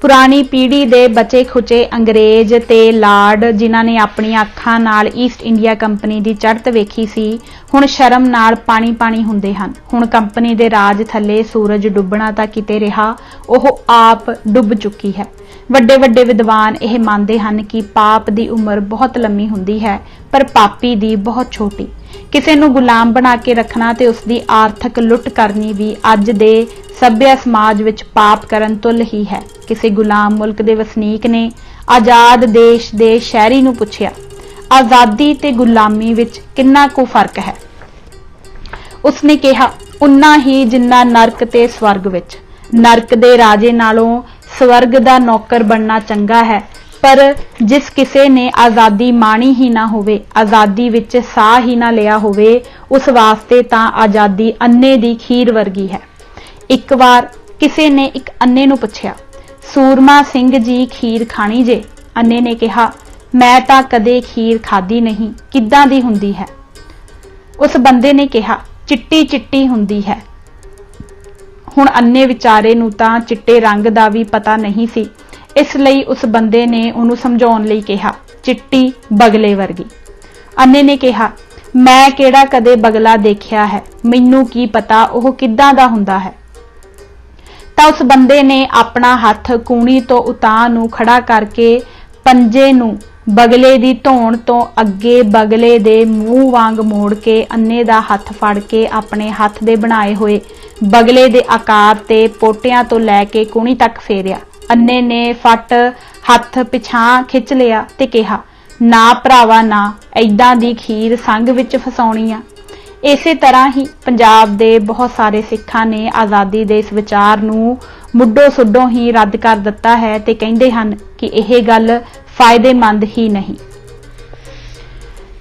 ਪੁਰਾਣੀ ਪੀੜ੍ਹੀ ਦੇ ਬਚੇ ਖੁਚੇ ਅੰਗਰੇਜ਼ ਤੇ ਲਾਰਡ ਜਿਨ੍ਹਾਂ ਨੇ ਆਪਣੀਆਂ ਅੱਖਾਂ ਨਾਲ ਈਸਟ ਇੰਡੀਆ ਕੰਪਨੀ ਦੀ ਚੜ੍ਹਤ ਵੇਖੀ ਸੀ, ਹੁਣ ਸ਼ਰਮ ਨਾਲ ਪਾਣੀ-ਪਾਣੀ ਹੁੰਦੇ ਹਨ। ਹੁਣ ਕੰਪਨੀ ਦੇ ਰਾਜ ਥੱਲੇ ਸੂਰਜ ਡੁੱਬਣਾ ਤਾਂ ਕਿਤੇ ਰਿਹਾ, ਉਹ ਆਪ ਡੁੱਬ ਚੁੱਕੀ ਹੈ। ਵੱਡੇ-ਵੱਡੇ ਵਿਦਵਾਨ ਇਹ ਮੰਨਦੇ ਹਨ ਕਿ ਪਾਪ ਦੀ ਉਮਰ ਬਹੁਤ ਲੰਮੀ ਹੁੰਦੀ ਹੈ ਪਰ ਪਾਪੀ ਦੀ ਬਹੁਤ ਛੋਟੀ। ਕਿਸੇ ਨੂੰ ਗੁਲਾਮ ਬਣਾ ਕੇ ਰੱਖਣਾ ਤੇ ਉਸਦੀ ਆਰਥਿਕ ਲੁੱਟ ਕਰਨੀ ਵੀ ਅੱਜ ਦੇ ਸੱਭਿਆ ਸਮਾਜ ਵਿੱਚ ਪਾਪ ਕਰਨ ਤੁੱਲ ਹੀ ਹੈ। ਕਿਸੇ ਗੁਲਾਮ ਮੁਲਕ ਦੇ ਵਸਨੀਕ ਨੇ ਆਜ਼ਾਦ ਦੇਸ਼ ਦੇ ਸ਼ਹਿਰੀ ਨੂੰ ਪੁੱਛਿਆ, ਆਜ਼ਾਦੀ ਤੇ ਗੁਲਾਮੀ ਵਿੱਚ ਕਿੰਨਾ ਕੁ ਫਰਕ ਹੈ? ਉਸਨੇ ਕਿਹਾ, ਉਨਾ ਹੀ ਜਿੰਨਾ ਨਰਕ ਤੇ ਸਵਰਗ ਵਿੱਚ। ਨਰਕ ਦੇ ਰਾਜੇ ਨਾਲੋਂ ਸਵਰਗ ਦਾ ਨੌਕਰ ਬਣਨਾ ਚੰਗਾ ਹੈ, ਪਰ ਜਿਸ ਕਿਸੇ ਨੇ ਆਜ਼ਾਦੀ ਮਾਣੀ ਹੀ ਨਾ ਹੋਵੇ, ਆਜ਼ਾਦੀ ਵਿੱਚ ਸਾਹ ਹੀ ਨਾ ਲਿਆ ਹੋਵੇ, ਉਸ ਵਾਸਤੇ ਤਾਂ ਆਜ਼ਾਦੀ ਅੰਨੇ ਦੀ ਖੀਰ ਵਰਗੀ ਹੈ। ਇੱਕ ਵਾਰ ਕਿਸੇ ਨੇ ਇੱਕ ਅੰਨੇ ਨੂੰ ਪੁੱਛਿਆ, ਸੂਰਮਾ ਸਿੰਘ ਜੀ ਖੀਰ ਖਾਣੀ ਜੇ? ਅੰਨੇ ਨੇ ਕਿਹਾ, ਮੈਂ ਤਾਂ ਕਦੇ ਖੀਰ ਖਾਧੀ ਨਹੀਂ, ਕਿੱਦਾਂ ਦੀ ਹੁੰਦੀ ਹੈ? ਉਸ ਬੰਦੇ ਨੇ ਕਿਹਾ, ਚਿੱਟੀ ਚਿੱਟੀ ਹੁੰਦੀ ਹੈ। ਹੁਣ ਅੰਨੇ ਵਿਚਾਰੇ ਨੂੰ ਤਾਂ ਚਿੱਟੇ ਰੰਗ ਦਾ ਵੀ ਪਤਾ ਨਹੀਂ ਸੀ, ਇਸ ਲਈ ਉਸ ਬੰਦੇ ਨੇ ਉਹਨੂੰ ਸਮਝਾਉਣ ਲਈ ਕਿਹਾ, ਚਿੱਟੀ ਬਗਲੇ ਵਰਗੀ। ਅੰਨੇ ਨੇ ਕਿਹਾ, ਮੈਂ ਕਿਹੜਾ ਕਦੇ ਬਗਲਾ ਦੇਖਿਆ ਹੈ, ਮੈਨੂੰ ਕੀ ਪਤਾ ਉਹ ਕਿੱਦਾਂ ਦਾ ਹੁੰਦਾ ਹੈ। ਤਾਂ ਉਸ ਬੰਦੇ ਨੇ ਆਪਣਾ ਹੱਥ ਕੂਣੀ ਤੋਂ ਉਤਾਂਹ ਨੂੰ ਖੜਾ ਕਰਕੇ ਪੰਜੇ ਨੂੰ ਬਗਲੇ ਦੀ ਧੌਣ ਤੋਂ ਅੱਗੇ ਬਗਲੇ ਦੇ ਮੂੰਹ ਵਾਂਗ ਮੋੜ ਕੇ ਅੰਨੇ ਦਾ ਹੱਥ ਫੜ ਕੇ ਆਪਣੇ ਹੱਥ ਦੇ ਬਣਾਏ ਹੋਏ ਬਗਲੇ ਦੇ ਆਕਾਰ ਤੇ ਪੋਟਿਆਂ ਤੋਂ ਲੈ ਕੇ ਕੂਣੀ ਤੱਕ ਫੇਰਿਆ। ਅੰਨੇ ਨੇ ਫੱਟ ਹੱਥ ਪਿਛਾਂ ਖਿੱਚ ਲਿਆ ਤੇ ਕਿਹਾ, ਨਾ ਭਰਾਵਾ ਨਾ, ਐਦਾਂ ਦੀ ਖੀਰ ਸੰਗ ਵਿੱਚ ਫਸਾਉਣੀ ਆ। ਇਸੇ ਤਰ੍ਹਾਂ ਹੀ ਪੰਜਾਬ ਦੇ ਬਹੁਤ ਸਾਰੇ ਸਿੱਖਾਂ ਨੇ ਆਜ਼ਾਦੀ ਦੇ ਇਸ ਵਿਚਾਰ ਨੂੰ ਮੁੱਢੋਂ ਸੁੱਢੋਂ ਹੀ ਰੱਦ ਕਰ ਦਿੱਤਾ ਹੈ ਤੇ ਕਹਿੰਦੇ ਹਨ ਕਿ ਇਹ ਗੱਲ ਫਾਇਦੇਮੰਦ ਹੀ ਨਹੀਂ।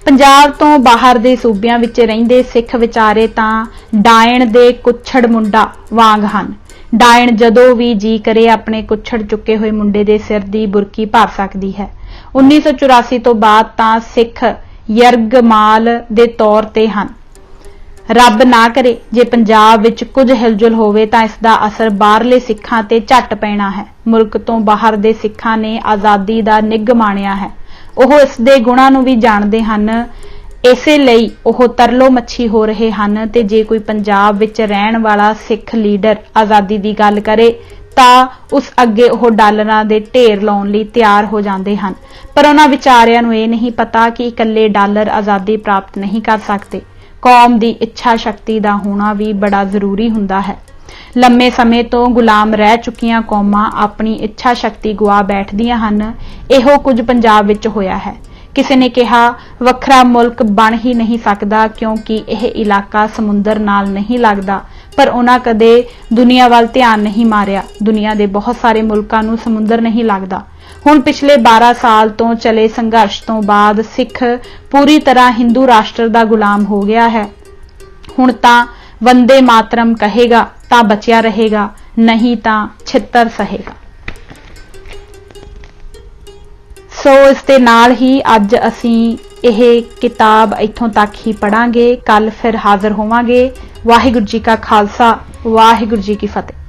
ਪੰਜਾਬ ਤੋਂ ਬਾਹਰ ਦੇ ਸੂਬਿਆਂ ਵਿੱਚ ਰਹਿੰਦੇ ਸਿੱਖ ਵਿਚਾਰੇ ਤਾਂ ਡਾਇਣ ਦੇ ਕੁੱਛੜ ਮੁੰਡਾ ਵਾਂਗ ਹਨ। ਡਾਇਣ ਜਦੋਂ ਵੀ ਜੀ ਕਰੇ ਆਪਣੇ ਕੁੱਛੜ ਚੁੱਕੇ ਹੋਏ ਮੁੰਡੇ ਦੇ ਸਿਰ ਦੀ ਬੁਰਕੀ ਭਰ ਸਕਦੀ ਹੈ। 1984 ਤੋਂ ਬਾਅਦ ਤਾਂ ਸਿੱਖ ਯਰਗਮਾਲ ਦੇ ਤੌਰ ਤੇ ਹਨ। ਰੱਬ ਨਾ ਕਰੇ ਜੇ ਪੰਜਾਬ ਵਿੱਚ ਕੁਝ ਹਿਲਜੁਲ ਹੋਵੇ ਤਾਂ ਇਸ ਦਾ ਅਸਰ ਬਾਹਰਲੇ ਸਿੱਖਾਂ ਤੇ ਝੱਟ ਪੈਣਾ ਹੈ। ਮੁਲਕ ਤੋਂ ਬਾਹਰ ਦੇ ਸਿੱਖਾਂ ਨੇ ਆਜ਼ਾਦੀ ਦਾ ਨਿੱਘ ਮਾਣਿਆ ਹੈ, ਉਹ ਇਸ ਦੇ ਗੁਣਾਂ ਨੂੰ ਵੀ ਜਾਣਦੇ ਹਨ, ਇਸੇ ਲਈ ਉਹ ਤਰਲੋ ਮੱਛੀ ਹੋ ਰਹੇ ਹਨ ਤੇ ਜੇ ਕੋਈ ਪੰਜਾਬ ਵਿੱਚ ਰਹਿਣ ਵਾਲਾ ਸਿੱਖ ਲੀਡਰ ਆਜ਼ਾਦੀ ਦੀ ਗੱਲ ਕਰੇ ਤਾਂ ਉਸ ਅੱਗੇ ਉਹ ਡਾਲਰਾਂ ਦੇ ਢੇਰ ਲਾਉਣ ਲਈ ਤਿਆਰ ਹੋ ਜਾਂਦੇ ਹਨ। ਪਰ ਉਹਨਾਂ ਵਿਚਾਰਿਆਂ ਨੂੰ ਇਹ ਨਹੀਂ ਪਤਾ ਕਿ ਇਕੱਲੇ ਡਾਲਰ ਆਜ਼ਾਦੀ ਪ੍ਰਾਪਤ ਨਹੀਂ ਕਰ ਸਕਦੇ, ਕੌਮ ਦੀ ਇੱਛਾ ਸ਼ਕਤੀ ਦਾ ਹੋਣਾ ਵੀ ਬੜਾ ਜ਼ਰੂਰੀ ਹੁੰਦਾ ਹੈ। ਲੰਮੇ ਸਮੇਂ ਤੋਂ ਗੁਲਾਮ ਰਹਿ ਚੁੱਕੀਆਂ ਕੌਮਾਂ ਆਪਣੀ ਇੱਛਾ ਸ਼ਕਤੀ ਗੁਆ ਬੈਠਦੀਆਂ ਹਨ। ਇਹੋ ਕੁਝ ਪੰਜਾਬ ਵਿੱਚ ਹੋਇਆ ਹੈ। ਕਿਸੇ ਨੇ ਕਿਹਾ, ਵੱਖਰਾ ਮੁਲਕ ਬਣ ਹੀ ਨਹੀਂ ਸਕਦਾ ਕਿਉਂਕਿ ਇਹ ਇਲਾਕਾ ਸਮੁੰਦਰ ਨਾਲ ਨਹੀਂ ਲੱਗਦਾ, ਪਰ ਉਹਨਾਂ ਕਦੇ ਦੁਨੀਆ ਵੱਲ ਧਿਆਨ ਨਹੀਂ ਮਾਰਿਆ। ਦੁਨੀਆ ਦੇ ਬਹੁਤ ਸਾਰੇ ਮੁਲਕਾਂ ਨੂੰ ਸਮੁੰਦਰ ਨਹੀਂ ਲੱਗਦਾ। ਹੁਣ ਪਿਛਲੇ 12 ਸਾਲ ਤੋਂ ਚਲੇ ਸੰਘਰਸ਼ ਤੋਂ ਬਾਅਦ ਸਿੱਖ ਪੂਰੀ ਤਰ੍ਹਾਂ ਹਿੰਦੂ ਰਾਸ਼ਟਰ ਦਾ ਗੁਲਾਮ ਹੋ ਗਿਆ ਹੈ। ਹੁਣ ਤਾਂ ਵੰਦੇ ਮਾਤਰਮ ਕਹੇਗਾ ਤਾਂ ਬਚਿਆ ਰਹੇਗਾ, ਨਹੀਂ ਤਾਂ ਛਿੱਤਰ ਸਹੇਗਾ। ਸੋ ਇਸ ਦੇ ਨਾਲ ਹੀ ਅੱਜ ਅਸੀਂ ਇਹ किताब इत्थों तक ही पढ़ांगे। कल फिर हाजिर होवांगे। वाहिगुरू जी का खालसा, वाहिगुरू जी की फतेह।